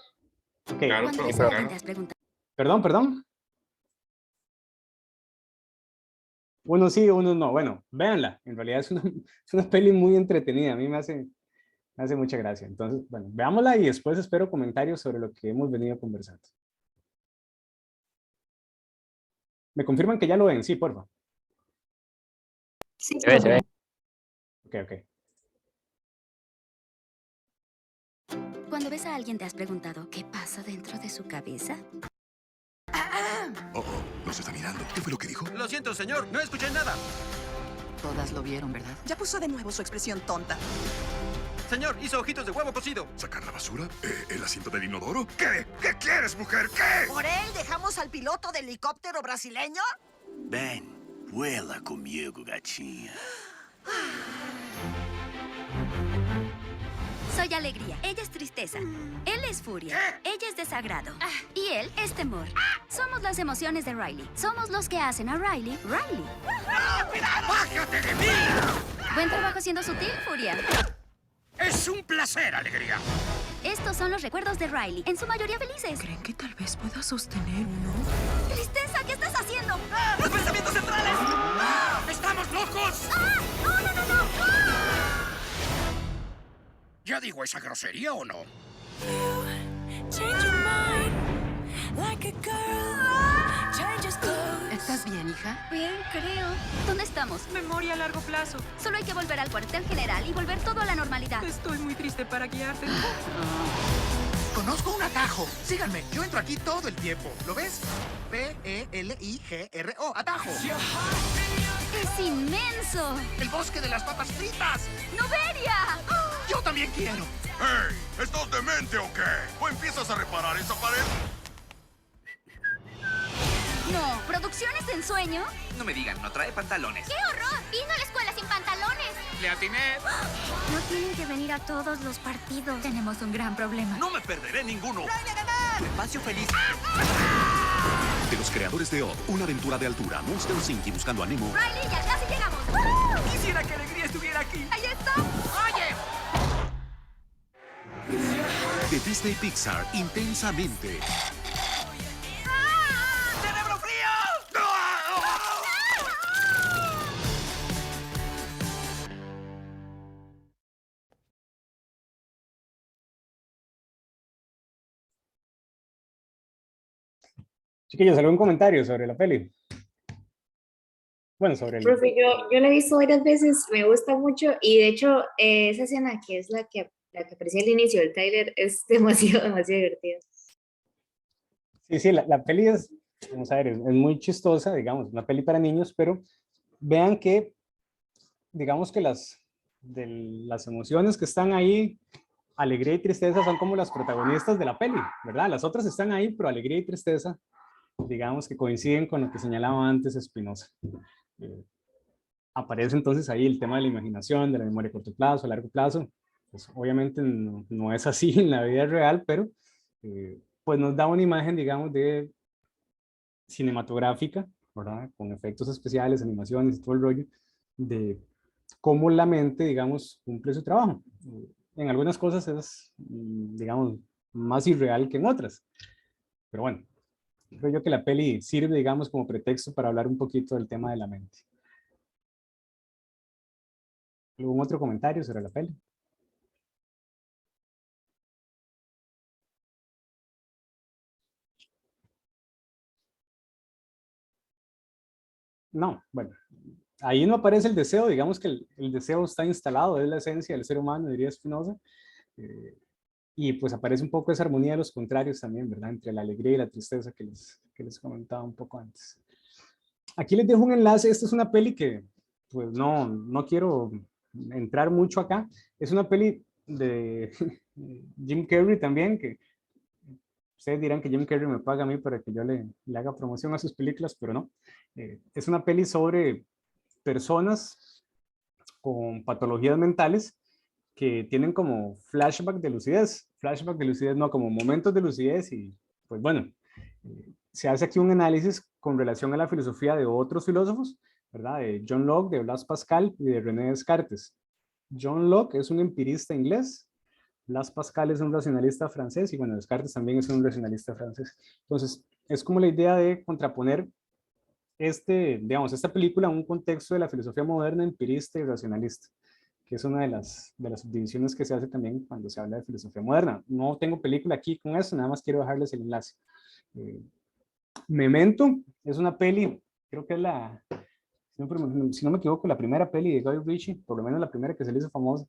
Okay. Claro, Cuando profe, ves a alguien claro. te has preguntado. Perdón. Unos sí, unos no. Bueno, véanla. En realidad es una peli muy entretenida. A mí me hace mucha gracia. Entonces, bueno, veámosla y después espero comentarios sobre lo que hemos venido conversando. ¿Me confirman que ya lo ven? Sí, por favor. Sí, Se ve. Ok. Cuando ves a alguien te has preguntado qué pasa dentro de su cabeza. Oh, nos está mirando. ¿Qué fue lo que dijo? Lo siento, señor, no escuché nada. Todas lo vieron, ¿verdad? Ya puso de nuevo su expresión tonta. Señor, hizo ojitos de huevo cocido. ¿Sacar la basura? ¿El asiento del inodoro? ¿Qué? ¿Qué quieres, mujer? ¿Qué? ¿Por él dejamos al piloto del helicóptero brasileño? Ven, vuela conmigo, gatinha. Soy alegría, ella es tristeza. Él es furia, ella es desagrado. Y él es temor. Somos las emociones de Riley. Somos los que hacen a Riley, Riley. ¡Cuidado! ¡Bájate de mí! Buen trabajo siendo sutil, furia. ¡Es un placer, alegría! Estos son los recuerdos de Riley, en su mayoría felices. ¿Creen que tal vez pueda sostener uno? ¡Tristeza! ¿Qué estás haciendo? ¡Los pensamientos centrales! ¡Estamos locos! ¡No! ¿Ya digo esa grosería o no? ¿Estás bien, hija? Bien, creo. ¿Dónde estamos? Memoria a largo plazo. Solo hay que volver al cuartel general y volver todo a la normalidad. Estoy muy triste para guiarte. Conozco un atajo. Síganme, yo entro aquí todo el tiempo. ¿Lo ves? P-E-L-I-G-R-O, atajo. ¡Es inmenso! El bosque de las papas fritas. ¡Noveria! Yo también quiero. ¡Hey! ¿Estás demente o qué? ¿O empiezas a reparar esa pared? No, ¿producciones de ensueño? No me digan, no trae pantalones. ¡Qué horror! ¡Vino a la escuela sin pantalones! ¡Le atiné! No tienen que venir a todos los partidos. Tenemos un gran problema. No me perderé ninguno. Espacio feliz. De los creadores de Odd, una aventura de altura, Monster Inc. y Buscando a Nemo. Riley, ya casi llegamos. Quisiera que Alegría estuviera aquí. ¡Ahí está! ¡Oye! De Disney Pixar, Intensamente. ¡Cerebro frío! Chiquillos, ¿algún comentario sobre la peli? Bueno, sobre el... Profe, yo la he visto varias veces, me gusta mucho y de hecho esa escena que es la que aparecía al inicio del tráiler es demasiado divertida. Sí, la peli es, vamos a ver, es muy chistosa, digamos, una peli para niños, pero vean que, digamos que las emociones que están ahí, alegría y tristeza, son como las protagonistas de la peli, ¿verdad? Las otras están ahí, pero alegría y tristeza, digamos que coinciden con lo que señalaba antes Espinosa. Aparece entonces ahí el tema de la imaginación, de la memoria a corto plazo, a largo plazo. Pues obviamente no es así en la vida real, pero pues nos da una imagen, digamos, de cinematográfica, ¿verdad? Con efectos especiales, animaciones y todo el rollo, de cómo la mente, digamos, cumple su trabajo. En algunas cosas es, digamos, más irreal que en otras. Pero bueno, creo yo que la peli sirve, digamos, como pretexto para hablar un poquito del tema de la mente. ¿Algún otro comentario sobre la peli? No, bueno, ahí no aparece el deseo, digamos que el deseo está instalado, es la esencia del ser humano, diría Spinoza, y pues aparece un poco esa armonía de los contrarios también, ¿verdad? Entre la alegría y la tristeza que les comentaba un poco antes. Aquí les dejo un enlace, esta es una peli que pues no quiero entrar mucho acá, es una peli de Jim Carrey también, que ustedes dirán que Jim Carrey me paga a mí para que yo le haga promoción a sus películas, pero no. Es una peli sobre personas con patologías mentales que tienen como flashback de lucidez no, como momentos de lucidez y pues bueno, se hace aquí un análisis con relación a la filosofía de otros filósofos, ¿verdad? De John Locke, de Blaise Pascal y de René Descartes. John Locke es un empirista inglés, Blaise Pascal es un racionalista francés y bueno, Descartes también es un racionalista francés. Entonces, es como la idea de contraponer esta película a un contexto de la filosofía moderna, empirista y racionalista, que es una de las subdivisiones que se hace también cuando se habla de filosofía moderna. No tengo película aquí con eso, nada más quiero dejarles el enlace. Memento es una peli, creo que es si no me equivoco, la primera peli de Guy Ritchie, por lo menos la primera que se le hizo famosa,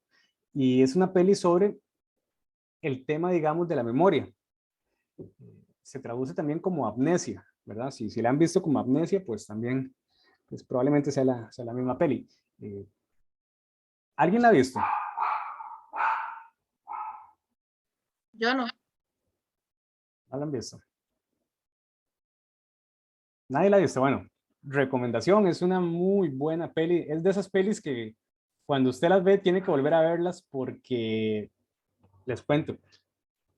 y es una peli sobre el tema, digamos, de la memoria. Se traduce también como amnesia, ¿verdad? Si la han visto como amnesia, pues también, pues probablemente sea la misma peli. ¿Alguien la ha visto? Yo no. ¿No la han visto? Nadie la ha visto. Bueno, recomendación, es una muy buena peli. Es de esas pelis que cuando usted las ve tiene que volver a verlas porque, les cuento,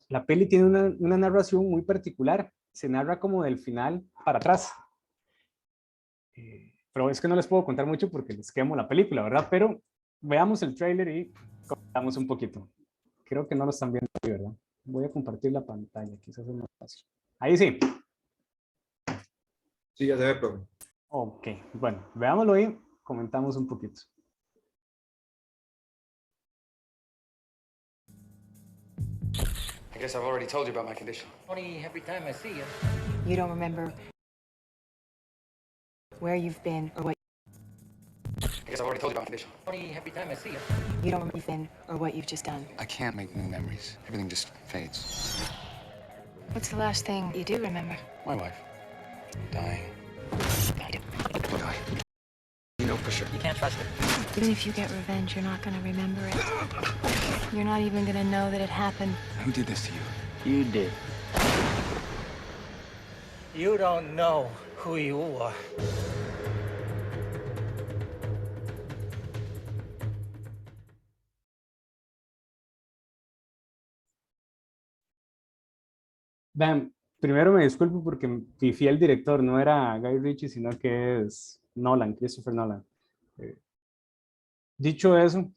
la peli tiene una narración muy particular. Se narra como del final para atrás. Pero es que no les puedo contar mucho porque les quemo la película, ¿verdad? Pero veamos el tráiler y comentamos un poquito. Creo que no lo están viendo ahí, ¿verdad? Voy a compartir la pantalla, quizás es más fácil. Ahí sí. Sí, ya se ve, profe. Ok, bueno, veámoslo y comentamos un poquito. I guess I've already told you about my condition. Funny, every time I see you. You don't remember where you've been or what. I guess I've already told you about my condition. Funny, every time I see you. You don't remember where you've been or what you've just done. I can't make new memories. Everything just fades. What's the last thing you do remember? My wife. Dying. I Will die. You know for sure. You can't trust her. Even if you get revenge, you're not gonna remember it. You're not even gonna know that it happened. Who did this to you? You did. You don't know who you are. Vean, primero me disculpo porque pifié el director, no era Guy Ritchie, sino que es Nolan, Christopher Nolan. Dicho eso,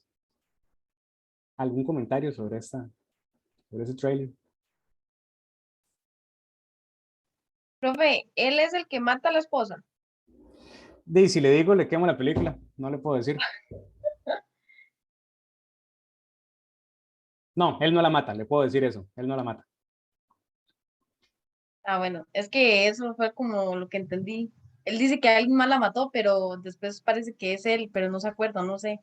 ¿algún comentario sobre ese trailer? Profe, él es el que mata a la esposa. Y si le digo, le quemo la película, no le puedo decir. No, él no la mata, le puedo decir eso, él no la mata. Ah, bueno, es que eso fue como lo que entendí. Él dice que alguien más la mató, pero después parece que es él, pero no se acuerda, no sé.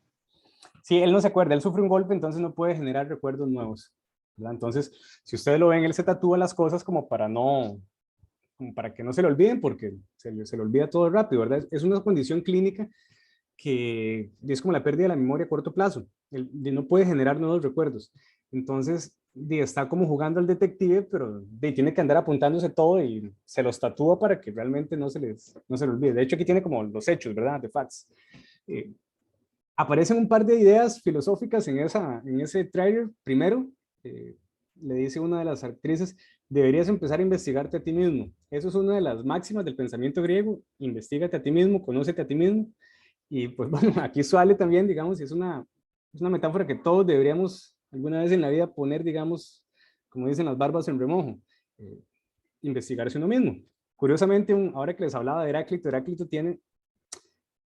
Sí, él no se acuerda, él sufre un golpe, entonces no puede generar recuerdos nuevos, ¿verdad? Entonces, si ustedes lo ven, él se tatúa las cosas como para que no se le olviden, porque se le olvida todo rápido, ¿verdad? Es una condición clínica que es como la pérdida de la memoria a corto plazo. Él no puede generar nuevos recuerdos. Entonces, está como jugando al detective, pero tiene que andar apuntándose todo y se los tatúa para que realmente no se le olvide. De hecho, aquí tiene como los hechos, ¿verdad? De facts. Aparecen un par de ideas filosóficas en ese trailer. Primero, le dice una de las actrices, deberías empezar a investigarte a ti mismo. Eso es una de las máximas del pensamiento griego, investígate a ti mismo, conócete a ti mismo. Y pues bueno, aquí sale también, digamos, es una metáfora que todos deberíamos alguna vez en la vida poner, digamos, como dicen las barbas en remojo, investigarse uno mismo. Curiosamente, ahora que les hablaba de Heráclito tiene,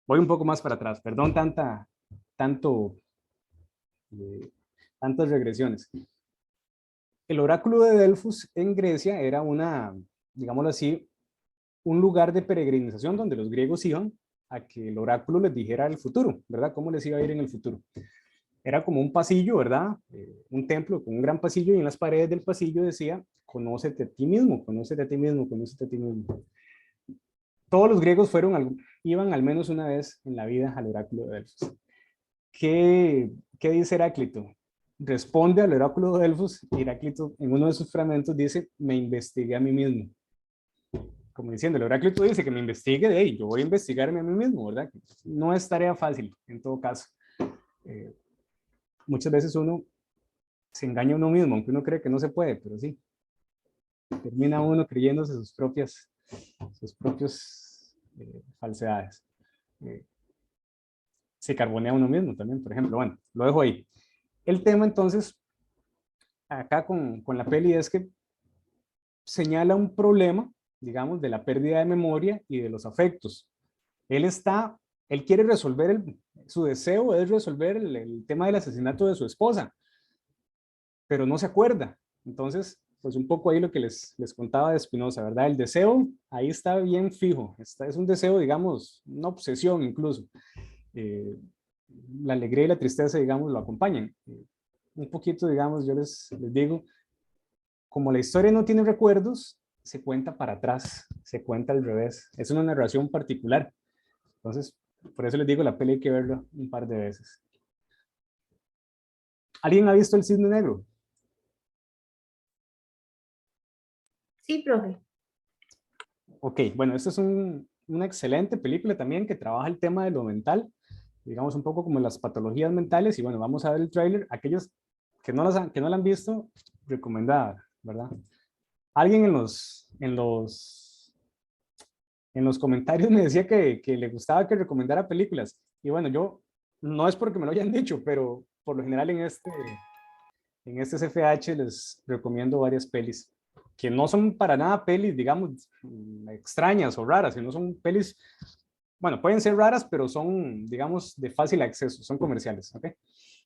voy un poco más para atrás, perdón tantas regresiones. El oráculo de Delfos en Grecia era digámoslo así, un lugar de peregrinación donde los griegos iban a que el oráculo les dijera el futuro, ¿verdad? ¿Cómo les iba a ir en el futuro? Era como un pasillo, ¿verdad? Un templo con un gran pasillo y en las paredes del pasillo decía, conócete a ti mismo, conócete a ti mismo, conócete a ti mismo. Todos los griegos iban al menos una vez en la vida al oráculo de Delfos. ¿Qué dice Heráclito? Responde al oráculo de Delfos y Heráclito en uno de sus fragmentos dice, me investigué a mí mismo. Como diciendo, el Heráclito dice que me investigue, yo voy a investigarme a mí mismo, ¿verdad? No es tarea fácil, en todo caso. muchas veces uno se engaña a uno mismo, aunque uno cree que no se puede, pero sí. Termina uno creyéndose sus propias falsedades. Se carbonea uno mismo también, por ejemplo. Bueno, lo dejo ahí. El tema entonces, acá con la peli es que señala un problema, digamos, de la pérdida de memoria y de los afectos. Él quiere resolver, su deseo es resolver el tema del asesinato de su esposa, pero no se acuerda. Entonces, pues un poco ahí lo que les contaba de Spinoza, ¿verdad? El deseo ahí está bien fijo, es un deseo, digamos, una obsesión incluso. La alegría y la tristeza, digamos, lo acompañan. Un poquito, digamos, yo les digo, como la historia no tiene recuerdos, se cuenta para atrás, se cuenta al revés. Es una narración particular. Entonces, por eso les digo, la peli hay que verla un par de veces. ¿Alguien ha visto El Cisne Negro? Sí, profe. Ok, bueno, esta es una excelente película también que trabaja el tema de lo mental, digamos un poco como las patologías mentales, y bueno, vamos a ver el tráiler. Aquellos que no la han visto, recomendada, ¿verdad? Alguien en los comentarios me decía que le gustaba que recomendara películas, y bueno, yo, no es porque me lo hayan dicho, pero por lo general en este CFH les recomiendo varias pelis, que no son para nada pelis, digamos, extrañas o raras, sino son pelis, bueno, pueden ser raras, pero son, digamos, de fácil acceso, son comerciales, ¿ok?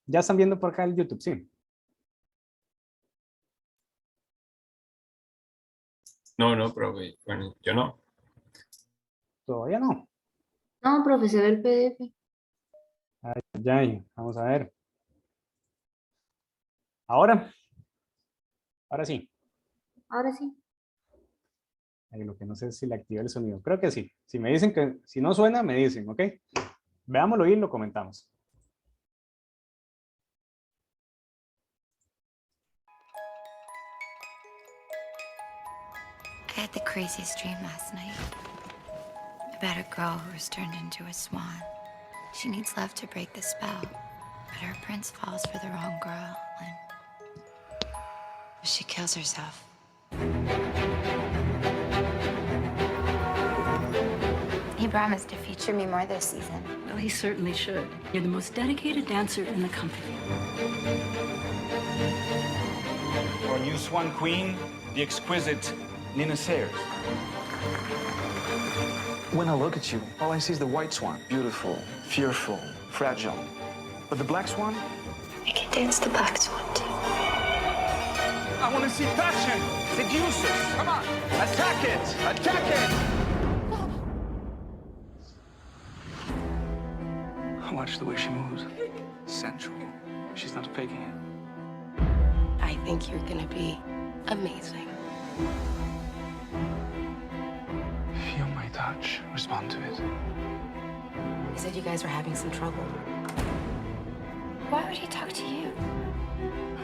Ya están viendo por acá el YouTube, sí. No, profe, bueno, yo no. Todavía no. No, profe, se ve el PDF. Ay, vamos a ver. Ahora sí. Ahora sí. Lo que no sé es si le activé el sonido. Creo que sí. Si me dicen que si no suena, me dicen, ¿ok? Veámoslo y lo comentamos. I had the craziest dream last night about a girl who was turned into a swan. She needs love to break the spell, but her prince falls for the wrong girl and she kills herself. He promised to feature me more this season. Well, he certainly should. You're the most dedicated dancer in the company. Our new Swan Queen, the exquisite Nina Sayers. When I look at you, all I see is the white swan. Beautiful, fearful, fragile. But the black swan? I can dance the black swan too. I want to see passion. Seduce us. Come on. Attack it. Attack it. Watch the way she moves. Sensual. She's not faking it. I think you're gonna be amazing. Feel my touch. Respond to it. He said you guys were having some trouble. Why would he talk to you?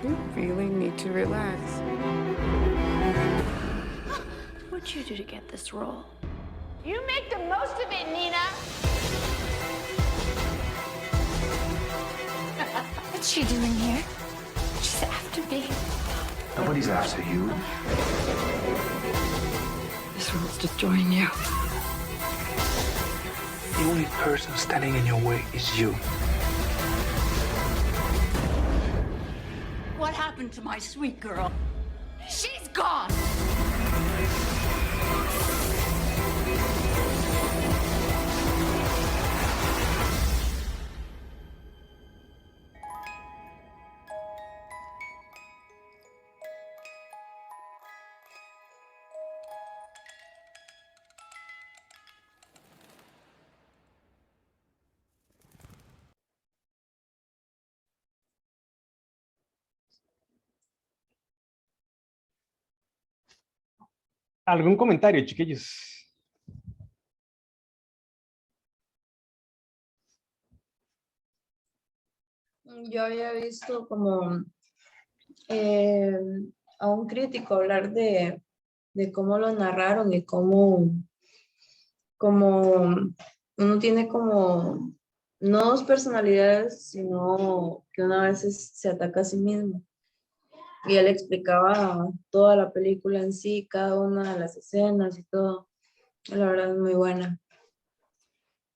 You really need to relax. What'd you do to get this role? You make the most of it, Nina. What's she doing here? She's after me. Nobody's after you. This world's destroying you. The only person standing in your way is you. What happened to my sweet girl? She's gone! ¿Algún comentario, chiquillos? Yo había visto como a un crítico hablar de cómo lo narraron y cómo uno tiene como no dos personalidades, sino que una vez se ataca a sí mismo. Y él explicaba toda la película en sí, cada una de las escenas y todo. La verdad es muy buena.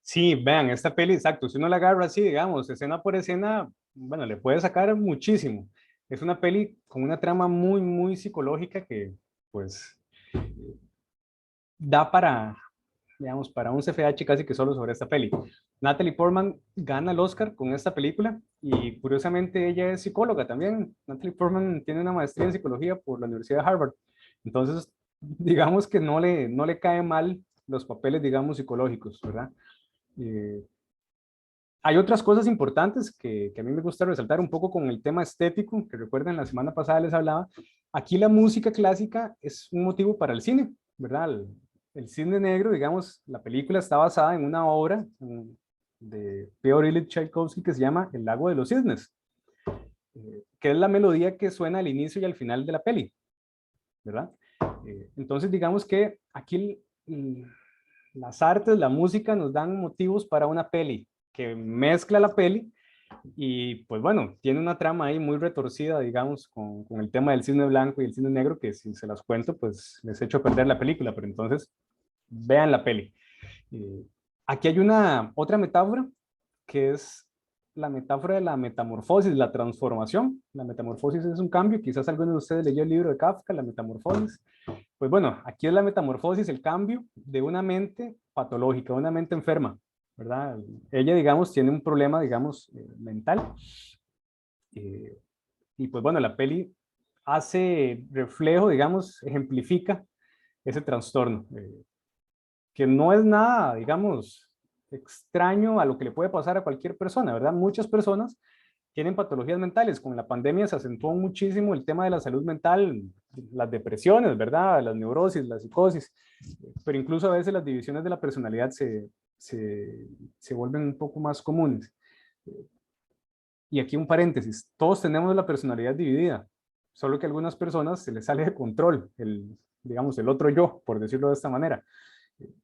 Sí, vean, esta peli, exacto, si uno la agarra así, digamos, escena por escena, bueno, le puede sacar muchísimo. Es una peli con una trama muy, muy psicológica que, pues, da para, digamos, para un CFH casi que solo sobre esta peli. Natalie Portman gana el Oscar con esta película y curiosamente ella es psicóloga también. Natalie Portman tiene una maestría en psicología por la Universidad de Harvard. Entonces, digamos que no le cae mal los papeles, digamos, psicológicos, ¿verdad? Hay otras cosas importantes que a mí me gusta resaltar un poco con el tema estético, que recuerden la semana pasada les hablaba. Aquí la música clásica es un motivo para el cine, ¿verdad? El cine negro, digamos, la película está basada en una obra de Fyodor Ilyich Tchaikovsky que se llama El lago de los cisnes, que es la melodía que suena al inicio y al final de la peli, ¿verdad? Entonces digamos que aquí las artes, la música nos dan motivos para una peli que mezcla la peli y pues bueno, tiene una trama ahí muy retorcida, digamos, con el tema del cine blanco y el cine negro, que si se las cuento, pues les echo a perder la película, pero entonces vean la peli. Aquí hay otra metáfora, que es la metáfora de la metamorfosis, la transformación. La metamorfosis es un cambio, quizás alguno de ustedes leyó el libro de Kafka, La metamorfosis. Pues bueno, aquí es la metamorfosis, el cambio de una mente patológica, una mente enferma, ¿verdad? Ella, digamos, tiene un problema, digamos, mental. Y pues bueno, la peli hace reflejo, digamos, ejemplifica ese trastorno, que no es nada, digamos, extraño a lo que le puede pasar a cualquier persona, ¿verdad? Muchas personas tienen patologías mentales. Con la pandemia se acentuó muchísimo el tema de la salud mental, las depresiones, ¿verdad? Las neurosis, la psicosis, pero incluso a veces las divisiones de la personalidad se vuelven un poco más comunes. Y aquí un paréntesis, todos tenemos la personalidad dividida, solo que a algunas personas se les sale de control, digamos, el otro yo, por decirlo de esta manera.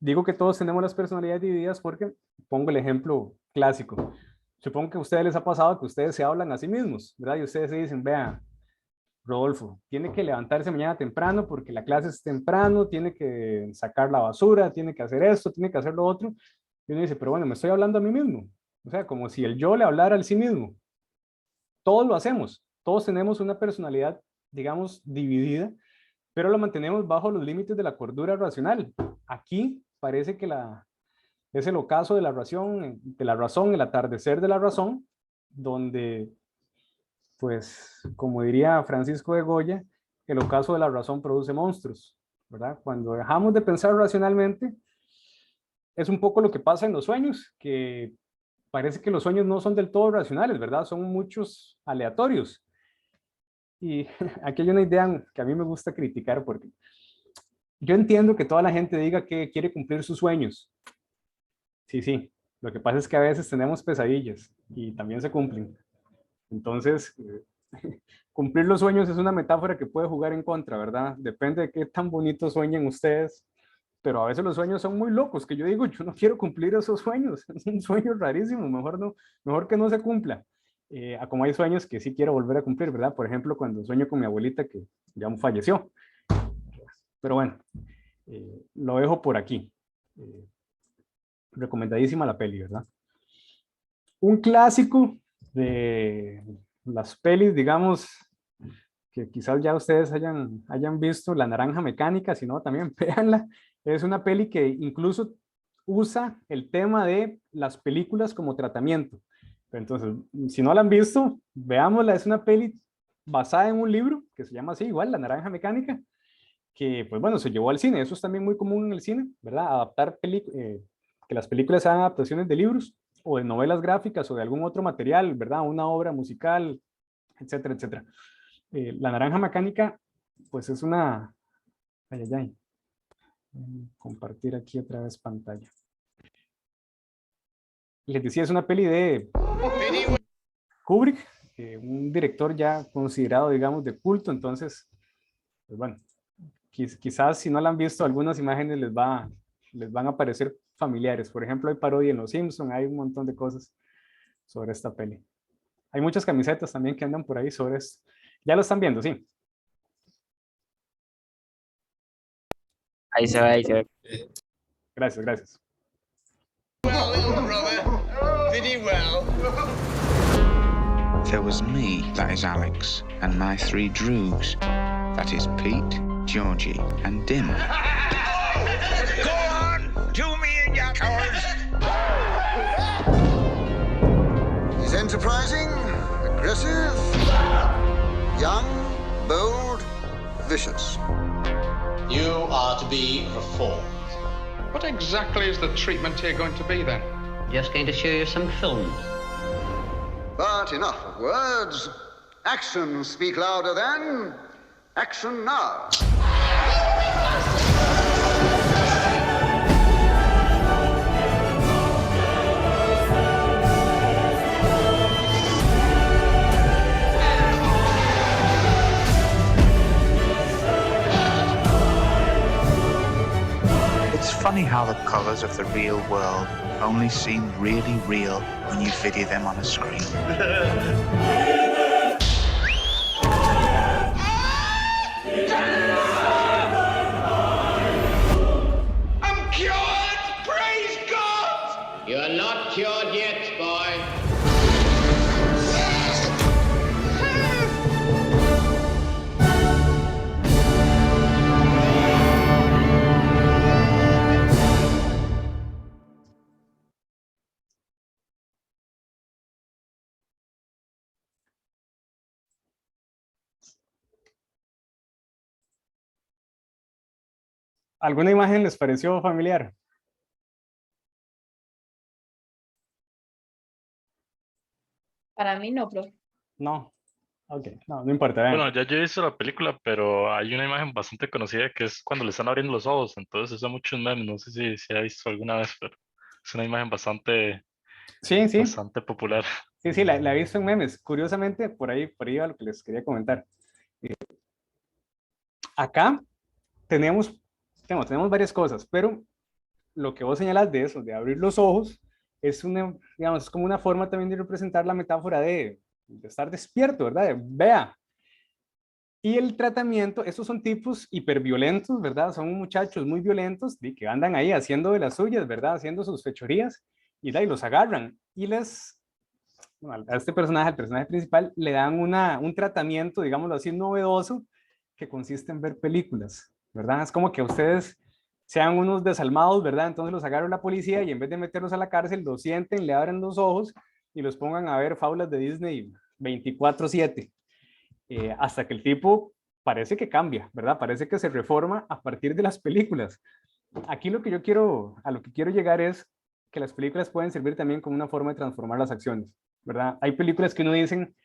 Digo que todos tenemos las personalidades divididas porque pongo el ejemplo clásico. Supongo que a ustedes les ha pasado que ustedes se hablan a sí mismos, ¿verdad? Y ustedes se dicen, vea, Rodolfo, tiene que levantarse mañana temprano porque la clase es temprano, tiene que sacar la basura, tiene que hacer esto, tiene que hacer lo otro. Y uno dice, pero bueno, me estoy hablando a mí mismo. O sea, como si el yo le hablara al sí mismo. Todos lo hacemos, todos tenemos una personalidad, digamos, dividida, pero lo mantenemos bajo los límites de la cordura racional. Aquí parece que es el ocaso de la razón, el atardecer de la razón, donde, pues, como diría Francisco de Goya, el ocaso de la razón produce monstruos, ¿verdad? Cuando dejamos de pensar racionalmente, es un poco lo que pasa en los sueños, que parece que los sueños no son del todo racionales, ¿verdad? Son muchos aleatorios. Y aquí hay una idea que a mí me gusta criticar porque yo entiendo que toda la gente diga que quiere cumplir sus sueños. Sí, sí. Lo que pasa es que a veces tenemos pesadillas y también se cumplen. Entonces, cumplir los sueños es una metáfora que puede jugar en contra, ¿verdad? Depende de qué tan bonito sueñen ustedes. Pero a veces los sueños son muy locos, que yo digo, yo no quiero cumplir esos sueños. Es un sueño rarísimo, mejor que no se cumpla. Como hay sueños que sí quiero volver a cumplir, ¿verdad? Por ejemplo, cuando sueño con mi abuelita que ya falleció. Pero bueno, lo dejo por aquí. Recomendadísima la peli, ¿verdad? Un clásico de las pelis, digamos, que quizás ya ustedes hayan visto, La Naranja Mecánica, si no, también véanla. Es una peli que incluso usa el tema de las películas como tratamiento. Entonces, si no la han visto, veámosla. Es una peli basada en un libro que se llama así, igual, La Naranja Mecánica, que, pues bueno, se llevó al cine. Eso es también muy común en el cine, ¿verdad? Adaptar que las películas sean adaptaciones de libros o de novelas gráficas o de algún otro material, ¿verdad? Una obra musical, etcétera, etcétera. La Naranja Mecánica, pues es una... Ay, ay, ay. Compartir aquí otra vez pantalla. Les decía, es una peli de Kubrick, un director ya considerado, digamos, de culto. Entonces, pues bueno, quizás si no la han visto, algunas imágenes les van a parecer familiares. Por ejemplo, hay parodia en Los Simpson, hay un montón de cosas. sobre esta peli. Hay muchas camisetas también que andan por ahí sobre esto. Ya lo están viendo, sí. Ahí se ve, ahí se ve. Gracias, gracias. There was me, that is Alex, and my 3 droogs. That is Pete, Georgie, and Dim. Go on! Do me in your cowards! He's enterprising, aggressive, young, bold, vicious. You are to be reformed. What exactly is the treatment here going to be then? Just going to show you some films. But enough of words. Actions speak louder than action now. It's funny how the colors of the real world only seem really real when you video them on a screen. I'm cured! Praise God! You're not cured yet, boy. ¿Alguna imagen les pareció familiar? Para mí no, profe. No. Ok, no, no importa. Vean. Bueno, ya yo he visto la película, pero hay una imagen bastante conocida que es cuando le están abriendo los ojos, entonces usa muchos memes, no sé si ha visto alguna vez, pero es una imagen bastante, sí. bastante popular. Sí, la he visto en memes. Curiosamente, por ahí va lo que les quería comentar. Acá tenemos varias cosas, pero lo que vos señalas de eso, de abrir los ojos, es digamos, es como una forma también de representar la metáfora de estar despierto, ¿verdad? Vea. Y el tratamiento, estos son tipos hiperviolentos, ¿verdad? Son muchachos muy violentos que andan ahí haciendo de las suyas, ¿verdad? Haciendo sus fechorías y los agarran y a este personaje, al personaje principal, le dan un tratamiento, digámoslo así, novedoso, que consiste en ver películas, ¿verdad? Es como que ustedes sean unos desalmados, ¿verdad? Entonces los agarra la policía y en vez de meterlos a la cárcel, los sienten, le abren los ojos y los pongan a ver fábulas de Disney 24/7, hasta que el tipo parece que cambia, ¿verdad? Parece que se reforma a partir de las películas. Aquí a lo que quiero llegar es que las películas pueden servir también como una forma de transformar las acciones, ¿verdad? Hay películas que uno dicen,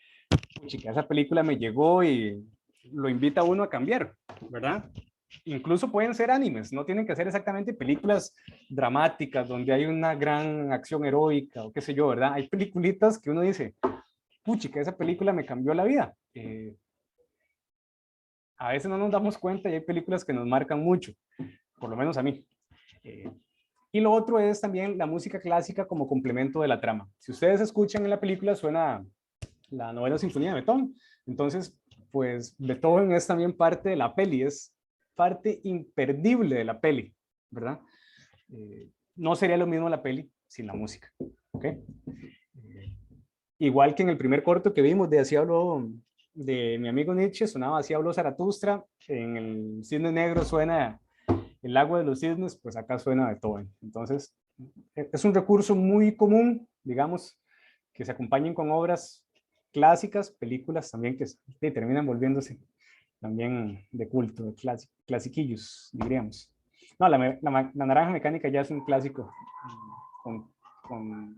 chica, esa película me llegó y lo invita a uno a cambiar, ¿verdad? Incluso pueden ser animes, no tienen que ser exactamente películas dramáticas donde hay una gran acción heroica o qué sé yo, ¿verdad? Hay peliculitas que uno dice, puchica, esa película me cambió la vida. A veces no nos damos cuenta y hay películas que nos marcan mucho, por lo menos a mí. Y lo otro es también la música clásica como complemento de la trama. Si ustedes escuchan en la película suena la novena sinfonía de Beethoven, entonces pues Beethoven es también parte de la peli, es parte imperdible de la peli, ¿verdad? No sería lo mismo la peli sin la música, ¿ok? Igual que en el primer corto que vimos de Así habló, de mi amigo Nietzsche, sonaba Así habló Zaratustra, en el Cisne Negro suena El lago de los cisnes, pues acá suena Beethoven. Entonces, es un recurso muy común, digamos, que se acompañen con obras clásicas, películas también que terminan volviéndose también de culto, de clasiquillos, diríamos. No, la Naranja Mecánica ya es un clásico con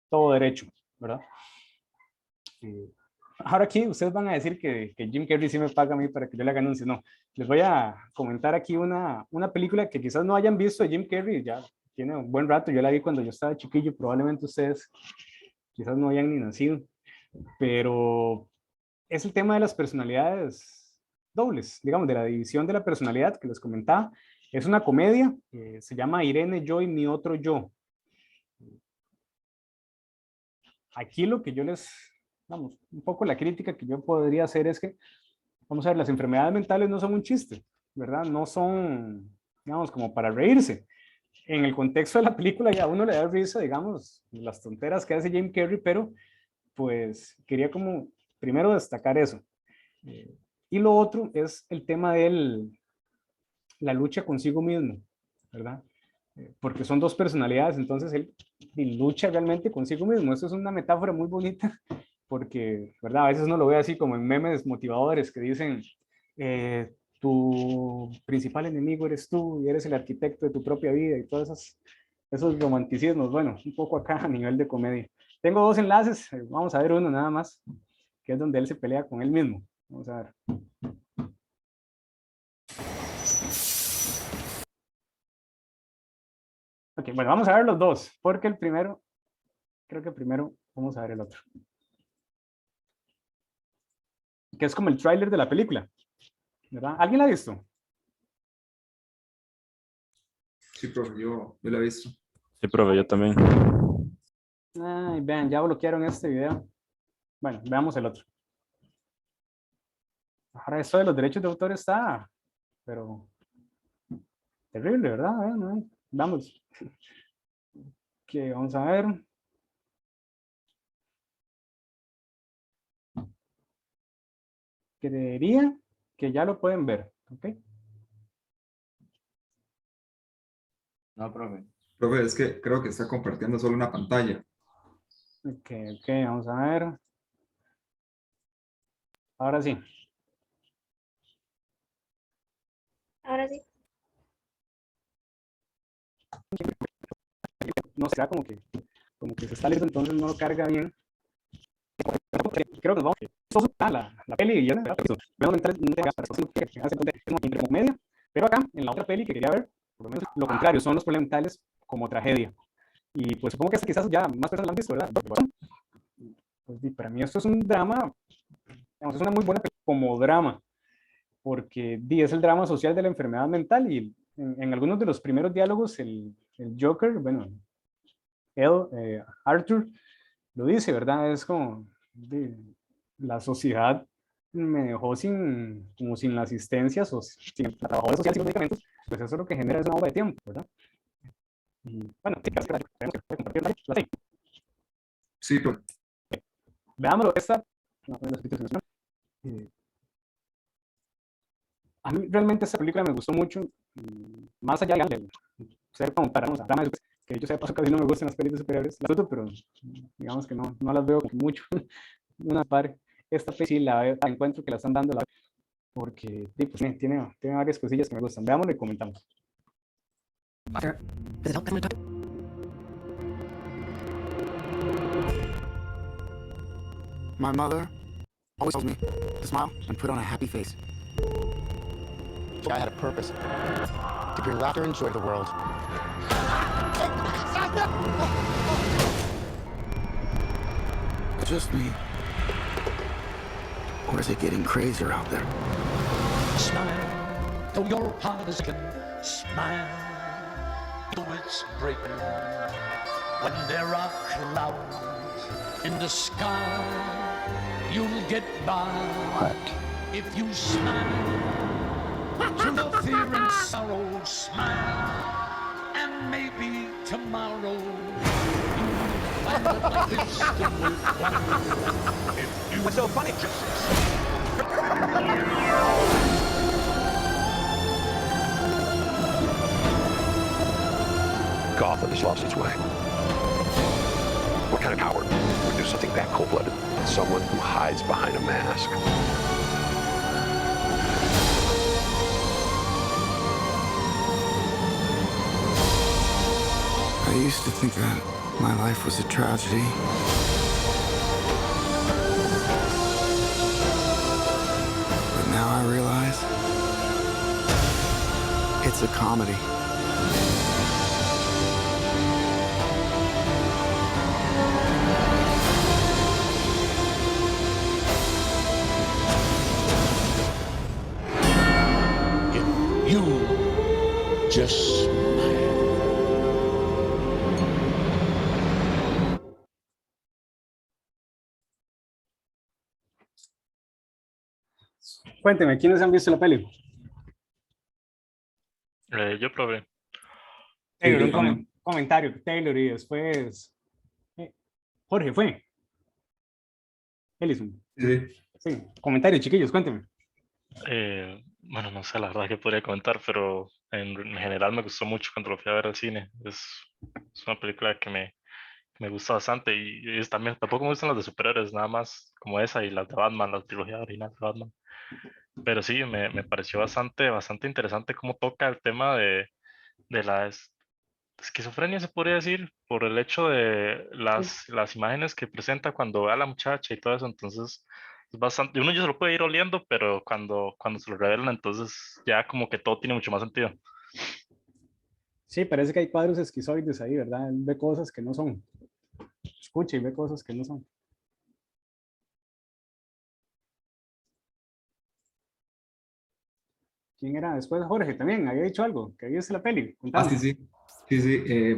todo derecho, ¿verdad? Ahora aquí ustedes van a decir que Jim Carrey sí me paga a mí para que yo le haga anuncios. No, les voy a comentar aquí una película que quizás no hayan visto de Jim Carrey, ya tiene un buen rato, yo la vi cuando yo estaba chiquillo, probablemente ustedes quizás no hayan ni nacido, pero es el tema de las personalidades dobles, digamos, de la división de la personalidad que les comentaba. Es una comedia, se llama Irene, yo y mi otro yo. aquí lo que yo vamos, un poco la crítica que yo podría hacer es que, vamos a ver, las enfermedades mentales no son un chiste, ¿verdad? No son, digamos, como para reírse. En el contexto de la película ya a uno le da risa, digamos, las tonteras que hace Jim Carrey, pero pues quería como primero destacar eso. Y lo otro es el tema de la lucha consigo mismo, ¿verdad? Porque son dos personalidades, entonces él lucha realmente consigo mismo. Eso es una metáfora muy bonita, porque, ¿verdad? A veces uno lo ve así como en memes motivadores que dicen, tu principal enemigo eres tú y eres el arquitecto de tu propia vida y todos esos romanticismos. Bueno, un poco acá a nivel de comedia. Tengo dos enlaces, vamos a ver uno nada más, que es donde él se pelea con él mismo. Vamos a ver. Ok, bueno, vamos a ver los dos, porque el primero, creo que primero vamos a ver el otro. Que es como el tráiler de la película, ¿verdad? ¿Alguien la ha visto? Sí, profe, yo la he visto. Sí, profe, yo también. Ay, vean, ya bloquearon este video. Bueno, veamos el otro. Ahora esto de los derechos de autor está, pero terrible, ¿verdad? Vamos. Ok, vamos a ver. Creería que ya lo pueden ver, ¿ok? No, profe. Profe, es que creo que está compartiendo solo una pantalla. Ok, vamos a ver. Ahora sí. Ahora sí. No será como que se está lento, entonces no lo carga bien. Creo que vamos la peli y ya vemos entre comedia, pero acá en la otra peli que quería ver, por lo menos lo contrario, son los problemas mentales como tragedia. Y pues supongo que hasta quizás ya más personas lo han visto, ¿verdad? Pues, para mí esto es un drama, digamos, es una muy buena película como drama, porque es el drama social de la enfermedad mental y en algunos de los primeros diálogos el Joker, bueno, Arthur lo dice, ¿verdad? Es como la sociedad me dejó sin la asistencia, sin el trabajo social, sin los medicamentos, pues eso lo que genera es una bomba de tiempo, ¿verdad? Y bueno, sí, tenemos que compartir la serie. Sí, pero... Veámoslo, a mí realmente esta película me gustó mucho, más allá de ser como para drama, que yo sepa, casi no me gustan las películas superiores, pero digamos que no las veo mucho. Una par, esta peli sí la encuentro que la están dando porque pues, tiene varias cosillas que me gustan. Veámoslo y comentamos. My mother always told me to smile and put on a happy face. I had a purpose, to bring laughter and joy to the world. Just me? Or is it getting crazier out there? Smile, though your heart is aching. Smile, though it's breaking. When there are clouds in the sky, you'll get by. What? If you smile through the fear and sorrow, smile, and maybe tomorrow you'll find that this still will wonder. What's so funny? Gotham has lost its way. What kind of coward would do something that cold-blooded? Someone who hides behind a mask. I used to think that my life was a tragedy. But now I realize it's a comedy. If you just smile. Cuénteme, ¿quiénes han visto la peli? Yo probé. Taylor, yo un también. comentario, Taylor, y después Jorge, ¿fue? Ellison. Sí. Sí, comentario, chiquillos, cuénteme. Bueno, no sé, la verdad que podría comentar, pero en general me gustó mucho cuando lo fui a ver al cine. Es una película que me gusta bastante y es también, tampoco me gustan las de superhéroes, nada más como esa y las de Batman, la trilogía original de Batman. Pero sí, me pareció bastante interesante cómo toca el tema de la esquizofrenia, se podría decir, por el hecho de las imágenes que presenta cuando ve a la muchacha y todo eso. Entonces, es bastante, uno ya se lo puede ir oliendo, pero cuando se lo revelan, entonces ya como que todo tiene mucho más sentido. Sí, parece que hay cuadros esquizoides ahí, ¿verdad? Él ve cosas que no son. Escucha y ve cosas que no son. ¿Quién era después? Jorge también, había dicho algo, que había visto la peli. Contame. Sí.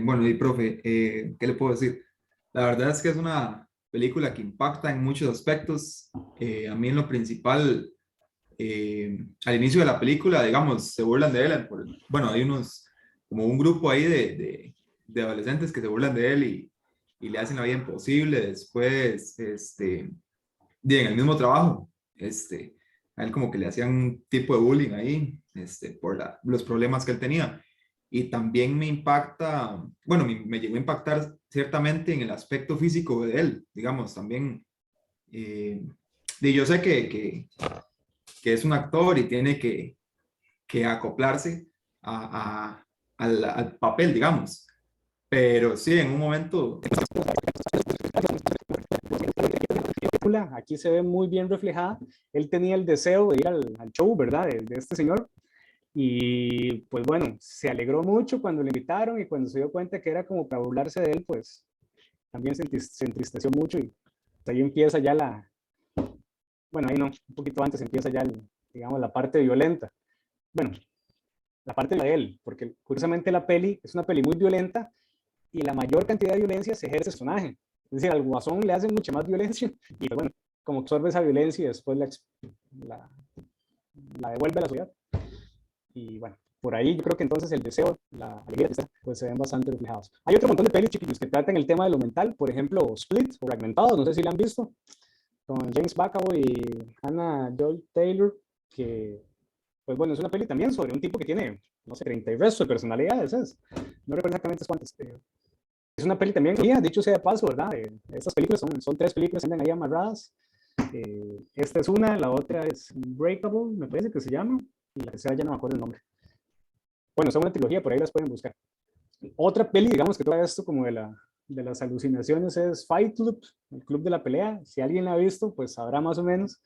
Bueno, y profe, ¿qué le puedo decir? La verdad es que es una película que impacta en muchos aspectos. A mí en lo principal, al inicio de la película, digamos, se burlan de él. Bueno, hay como un grupo ahí de adolescentes que se burlan de él y le hacen la vida imposible. Después, en el mismo trabajo, a él como que le hacían un tipo de bullying ahí, por los problemas que él tenía. Y también me impacta, bueno, me llegó a impactar ciertamente en el aspecto físico de él, digamos, también. Y yo sé que es un actor y tiene que acoplarse al papel, digamos. Pero sí, en un momento... Aquí se ve muy bien reflejada. Él tenía el deseo de ir al show, ¿verdad? De este señor. Y pues bueno, se alegró mucho cuando le invitaron y cuando se dio cuenta que era como para burlarse de él, pues también se entristeció mucho y ahí empieza ya bueno, ahí no, un poquito antes empieza ya, digamos, la parte violenta. Bueno, la parte de él, porque curiosamente la peli es una peli muy violenta y la mayor cantidad de violencia se ejerce en el personaje. Es decir, al guasón le hacen mucha más violencia y pues bueno, como absorbe esa violencia y después la devuelve a la sociedad. Y bueno, por ahí yo creo que entonces el deseo, la alegría, pues se ven bastante reflejados. Hay otro montón de pelis, chiquillos, que tratan el tema de lo mental, por ejemplo, Split o Fragmentados, no sé si la han visto, con James McAvoy y Hannah Joy Taylor, que, pues bueno, es una peli también sobre un tipo que tiene, no sé, 30 y resto de personalidades, no recuerdo exactamente cuántas. Es una peli también, dicho sea de paso, ¿verdad? Estas películas son 3 películas que andan ahí amarradas. Esta es una, la otra es Breakable, me parece que se llama, y la tercera ya no me acuerdo el nombre. Bueno, son una trilogía, por ahí las pueden buscar. Otra peli, digamos, que trae esto como de las alucinaciones es Fight Club, el club de la pelea. Si alguien la ha visto, pues sabrá más o menos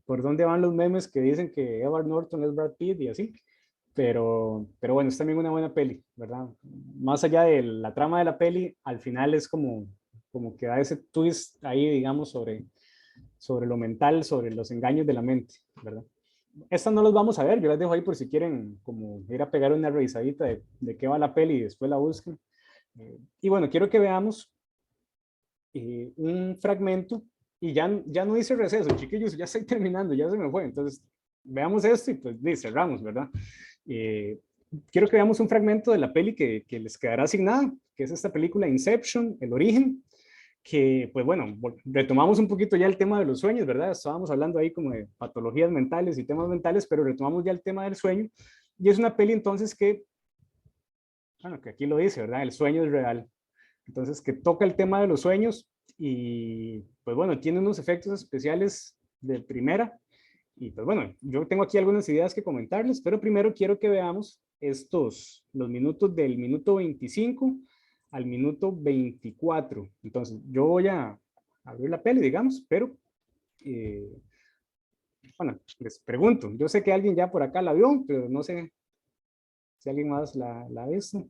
por dónde van los memes que dicen que Edward Norton es Brad Pitt y así. Pero bueno, es también una buena peli, ¿verdad? Más allá de la trama de la peli, al final es como que da ese twist ahí, digamos, sobre lo mental, sobre los engaños de la mente, ¿verdad? Estas no las vamos a ver, yo las dejo ahí por si quieren como ir a pegar una revisadita de qué va la peli y después la busquen. Y bueno, quiero que veamos un fragmento y ya no hice receso, chiquillos, ya estoy terminando, ya se me fue, entonces veamos esto y pues cerramos, ¿verdad? Quiero que veamos un fragmento de la peli que les quedará asignada, que es esta película Inception, El Origen, que pues bueno, retomamos un poquito ya el tema de los sueños, ¿verdad? Estábamos hablando ahí como de patologías mentales y temas mentales, pero retomamos ya el tema del sueño, y es una peli entonces que, bueno, que aquí lo dice, ¿verdad? El sueño es real. Entonces, que toca el tema de los sueños y pues bueno, tiene unos efectos especiales de primera, y pues bueno, yo tengo aquí algunas ideas que comentarles, pero primero quiero que veamos los minutos del minuto 25 al minuto 24. Entonces, yo voy a abrir la peli, digamos, pero, bueno, les pregunto, yo sé que alguien ya por acá la vio, pero no sé si alguien más la ha visto.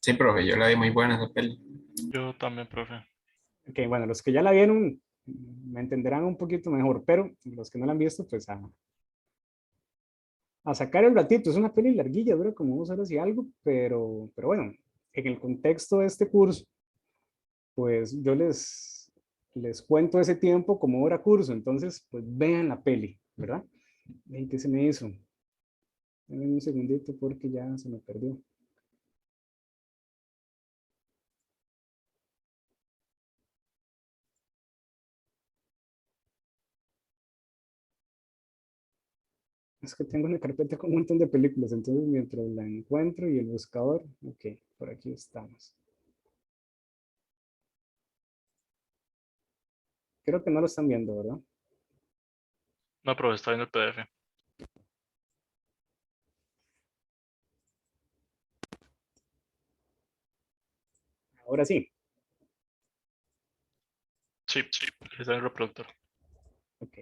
Sí, profe, yo la vi muy buena esa peli. Yo también, profe. Ok, bueno, los que ya la vieron me entenderán un poquito mejor, pero los que no la han visto, pues a sacar el ratito. Es una peli larguilla, dura como 2 horas y algo, pero bueno, en el contexto de este curso, pues yo les cuento ese tiempo como hora curso. Entonces, pues vean la peli, ¿verdad? ¿Y qué se me hizo? Dame un segundito porque ya se me perdió. Es que tengo una carpeta con un montón de películas, entonces mientras la encuentro y el buscador, ok, por aquí estamos. Creo que no lo están viendo, ¿verdad? No, pero está viendo el PDF. Ahora sí. Sí, está en el reproductor. Ok.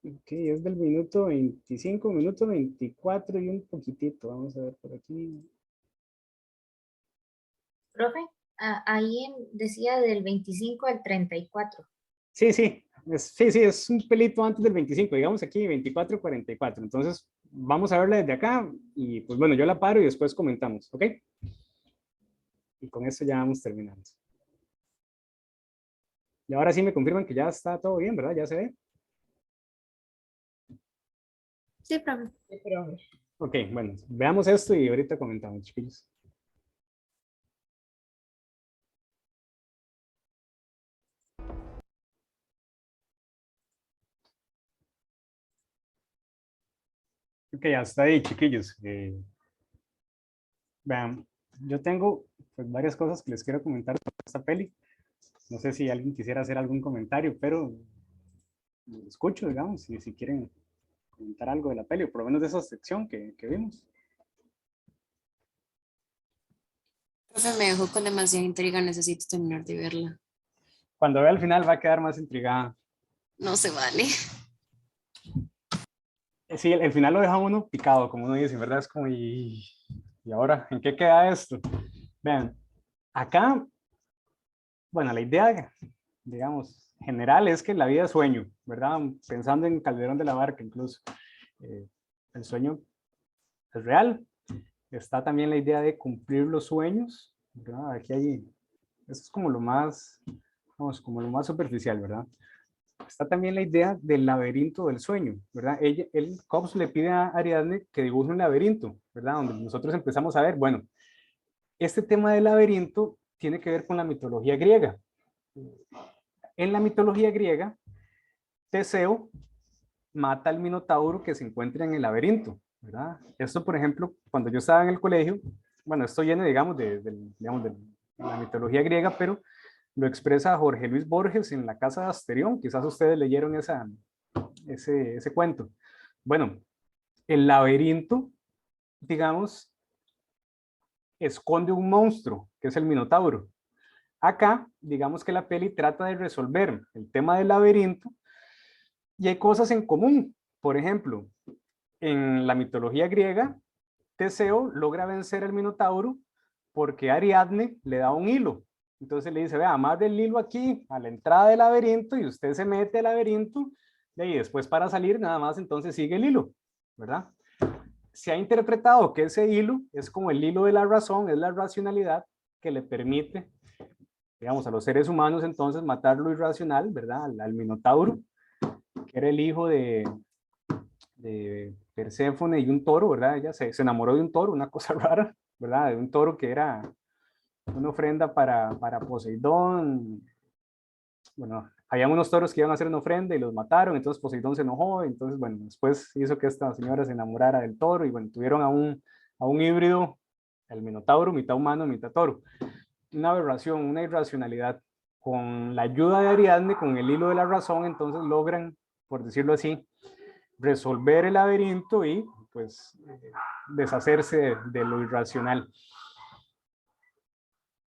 Ok, es del minuto 25, minuto 24 y un poquitito. Vamos a ver por aquí. Profe, ahí decía del 25 al 34. Sí, sí, es un pelito antes del 25, digamos aquí 24, 44. Entonces, vamos a verla desde acá y pues bueno, yo la paro y después comentamos, ¿ok? Y con esto ya vamos terminando. Y ahora sí me confirman que ya está todo bien, ¿verdad? Ya se ve. Sí, profe. Ok, bueno, veamos esto y ahorita comentamos, chiquillos. Ok, hasta ahí, chiquillos. Vean, yo tengo pues, varias cosas que les quiero comentar sobre esta peli. No sé si alguien quisiera hacer algún comentario, pero lo escucho, digamos, si quieren comentar algo de la peli, o por lo menos de esa sección que vimos. Profe, me dejó con demasiada intriga, necesito terminar de verla. Cuando vea al final va a quedar más intrigada. No se vale. Sí, el final lo deja uno picado, como uno dice, ¿verdad? Es como, ¿y ahora en qué queda esto? Vean, acá, bueno, la idea, digamos, general es que la vida es sueño, ¿verdad? Pensando en Calderón de la Barca incluso. El sueño es real. Está también la idea de cumplir los sueños, ¿verdad? Aquí hay, eso es como lo más, vamos, como lo más superficial, ¿verdad? Está también la idea del laberinto del sueño, ¿verdad? Cobbs le pide a Ariadne que dibuje un laberinto, ¿verdad? Donde nosotros empezamos a ver, bueno, este tema del laberinto tiene que ver con la mitología griega. En la mitología griega, Teseo mata al minotauro que se encuentra en el laberinto, ¿verdad? Esto, por ejemplo, cuando yo estaba en el colegio, bueno, esto viene, digamos, de la mitología griega, pero lo expresa Jorge Luis Borges en La Casa de Asterión. Quizás ustedes leyeron ese cuento. Bueno, el laberinto, digamos, esconde un monstruo, que es el minotauro. Acá, digamos que la peli trata de resolver el tema del laberinto y hay cosas en común. Por ejemplo, en la mitología griega, Teseo logra vencer al minotauro porque Ariadne le da un hilo. Entonces le dice, vea, amarre el hilo aquí a la entrada del laberinto y usted se mete al laberinto y después para salir nada más entonces sigue el hilo, ¿verdad? Se ha interpretado que ese hilo es como el hilo de la razón, es la racionalidad que le permite, digamos, a los seres humanos entonces matar lo irracional, ¿verdad? Al minotauro, que era el hijo de Perséfone y un toro, ¿verdad? Ella se enamoró de un toro, una cosa rara, ¿verdad? De un toro que era una ofrenda para Poseidón. Bueno, habían unos toros que iban a hacer una ofrenda y los mataron, entonces Poseidón se enojó, entonces, bueno, después hizo que esta señora se enamorara del toro y, bueno, tuvieron a un híbrido, el minotauro, mitad humano, mitad toro. Una aberración, una irracionalidad. Con la ayuda de Ariadne, con el hilo de la razón, entonces logran, por decirlo así, resolver el laberinto y, pues, deshacerse de lo irracional.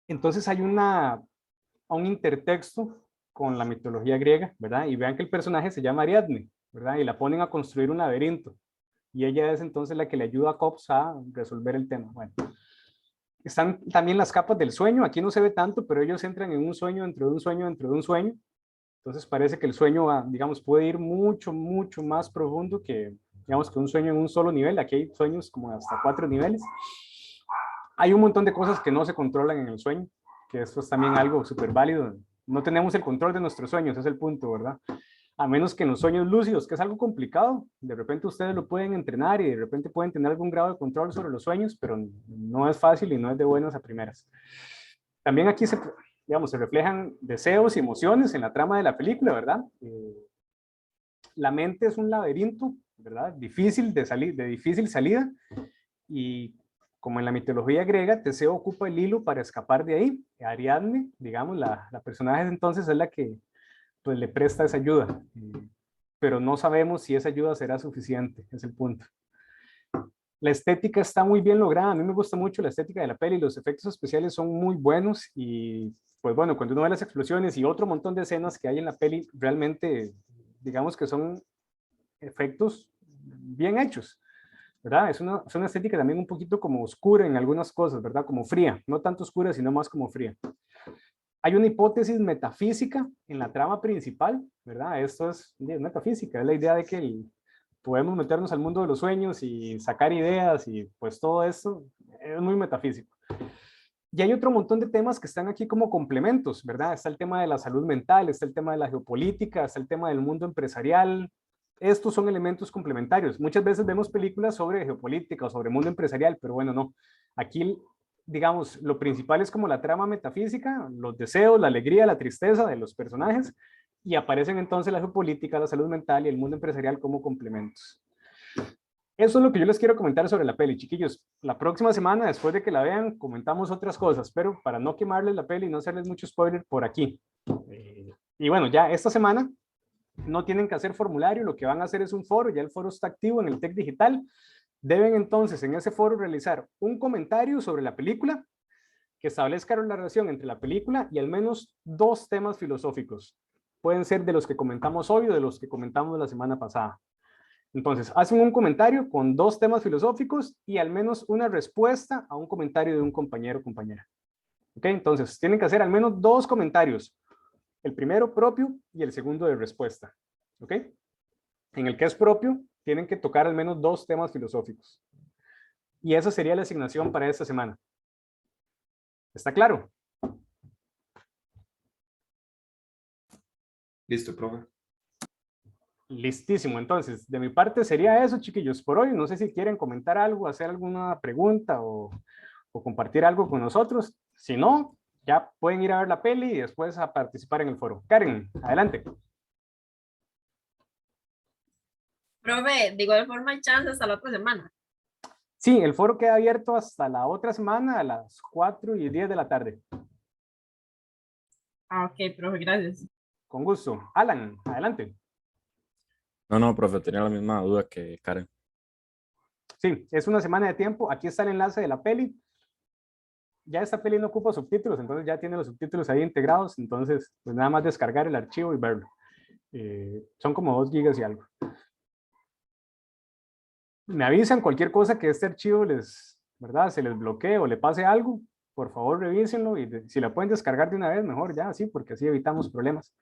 Entonces hay un intertexto con la mitología griega, ¿verdad? Y vean que el personaje se llama Ariadne, ¿verdad? Y la ponen a construir un laberinto. Y ella es entonces la que le ayuda a Cobbs a resolver el tema. Bueno, están también las capas del sueño. Aquí no se ve tanto, pero ellos entran en un sueño dentro de un sueño dentro de un sueño. Entonces parece que el sueño, digamos, puede ir mucho, mucho más profundo que digamos que un sueño en un solo nivel, aquí hay sueños como hasta 4 niveles. Hay un montón de cosas que no se controlan en el sueño, que esto es también algo súper válido. No tenemos el control de nuestros sueños, es el punto, ¿verdad? A menos que en los sueños lúcidos, que es algo complicado, de repente ustedes lo pueden entrenar y de repente pueden tener algún grado de control sobre los sueños, pero no es fácil y no es de buenas a primeras. También aquí se reflejan deseos y emociones en la trama de la película, ¿verdad? La mente es un laberinto, ¿verdad? Difícil de difícil salida, y como en la mitología griega, Teseo ocupa el hilo para escapar de ahí. Ariadne, digamos, la personaje entonces es la que pues, le presta esa ayuda, pero no sabemos si esa ayuda será suficiente, es el punto. La estética está muy bien lograda, a mí me gusta mucho la estética de la peli, los efectos especiales son muy buenos y pues bueno, cuando uno ve las explosiones y otro montón de escenas que hay en la peli, realmente digamos que son efectos bien hechos, ¿verdad? Es una estética también un poquito como oscura en algunas cosas, ¿verdad? Como fría, no tanto oscura, sino más como fría. Hay una hipótesis metafísica en la trama principal, ¿verdad? Esto es metafísica, es la idea de que podemos meternos al mundo de los sueños y sacar ideas y pues todo esto es muy metafísico. Y hay otro montón de temas que están aquí como complementos, ¿verdad? Está el tema de la salud mental, está el tema de la geopolítica, está el tema del mundo empresarial. Estos son elementos complementarios. Muchas veces vemos películas sobre geopolítica o sobre mundo empresarial, pero bueno, no. Aquí, digamos, lo principal es como la trama metafísica, los deseos, la alegría, la tristeza de los personajes, y aparecen entonces la geopolítica, la salud mental y el mundo empresarial como complementos. Eso es lo que yo les quiero comentar sobre la peli, chiquillos. La próxima semana, después de que la vean, comentamos otras cosas, pero para no quemarles la peli y no hacerles mucho spoiler por aquí. Y bueno, ya esta semana no tienen que hacer formulario, lo que van a hacer es un foro, ya el foro está activo en el TEC Digital. Deben entonces en ese foro realizar un comentario sobre la película que establezca la relación entre la película y al menos 2 temas filosóficos. Pueden ser de los que comentamos hoy o de los que comentamos la semana pasada. Entonces, hacen un comentario con 2 temas filosóficos y al menos una respuesta a un comentario de un compañero o compañera. ¿Ok? Entonces, tienen que hacer al menos 2 comentarios. El primero propio y el segundo de respuesta. ¿Ok? En el que es propio, tienen que tocar al menos 2 temas filosóficos. Y esa sería la asignación para esta semana. ¿Está claro? Listo, profe. Listísimo, entonces, de mi parte sería eso, chiquillos, por hoy. No sé si quieren comentar algo, hacer alguna pregunta o compartir algo con nosotros. Si no, ya pueden ir a ver la peli y después a participar en el foro. Karen, adelante. Profe, de igual forma hay chance hasta la otra semana. Sí, el foro queda abierto hasta la otra semana a las 4:10 de la tarde. Ah, ok, profe, gracias. Con gusto. Alan, adelante. No, profe, tenía la misma duda que Karen. Sí, es una semana de tiempo. Aquí está el enlace de la peli. Ya esta peli no ocupa subtítulos, entonces ya tiene los subtítulos ahí integrados. Entonces, pues nada más descargar el archivo y verlo. Son como 2 gigas y algo. Me avisan cualquier cosa que este archivo ¿verdad? Se les bloquee o le pase algo. Por favor, revísenlo y si la pueden descargar de una vez, mejor ya, sí, porque así evitamos problemas.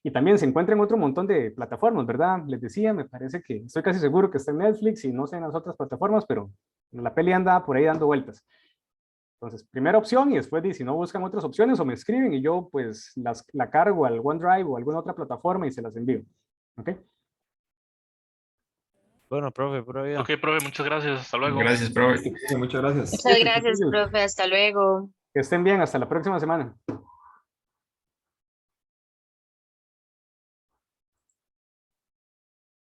Y también se encuentra en otro montón de plataformas, ¿verdad? Les decía, me parece que estoy casi seguro que está en Netflix y no sé en las otras plataformas, pero la peli anda por ahí dando vueltas. Entonces, primera opción y después si no buscan otras opciones o me escriben y yo pues la cargo al OneDrive o alguna otra plataforma y se las envío. ¿Ok? Bueno, profe, pura vida. Ok, profe, muchas gracias. Hasta luego. Gracias, profe. Muchas gracias. Muchas gracias, profe. Hasta luego. Que estén bien. Hasta la próxima semana.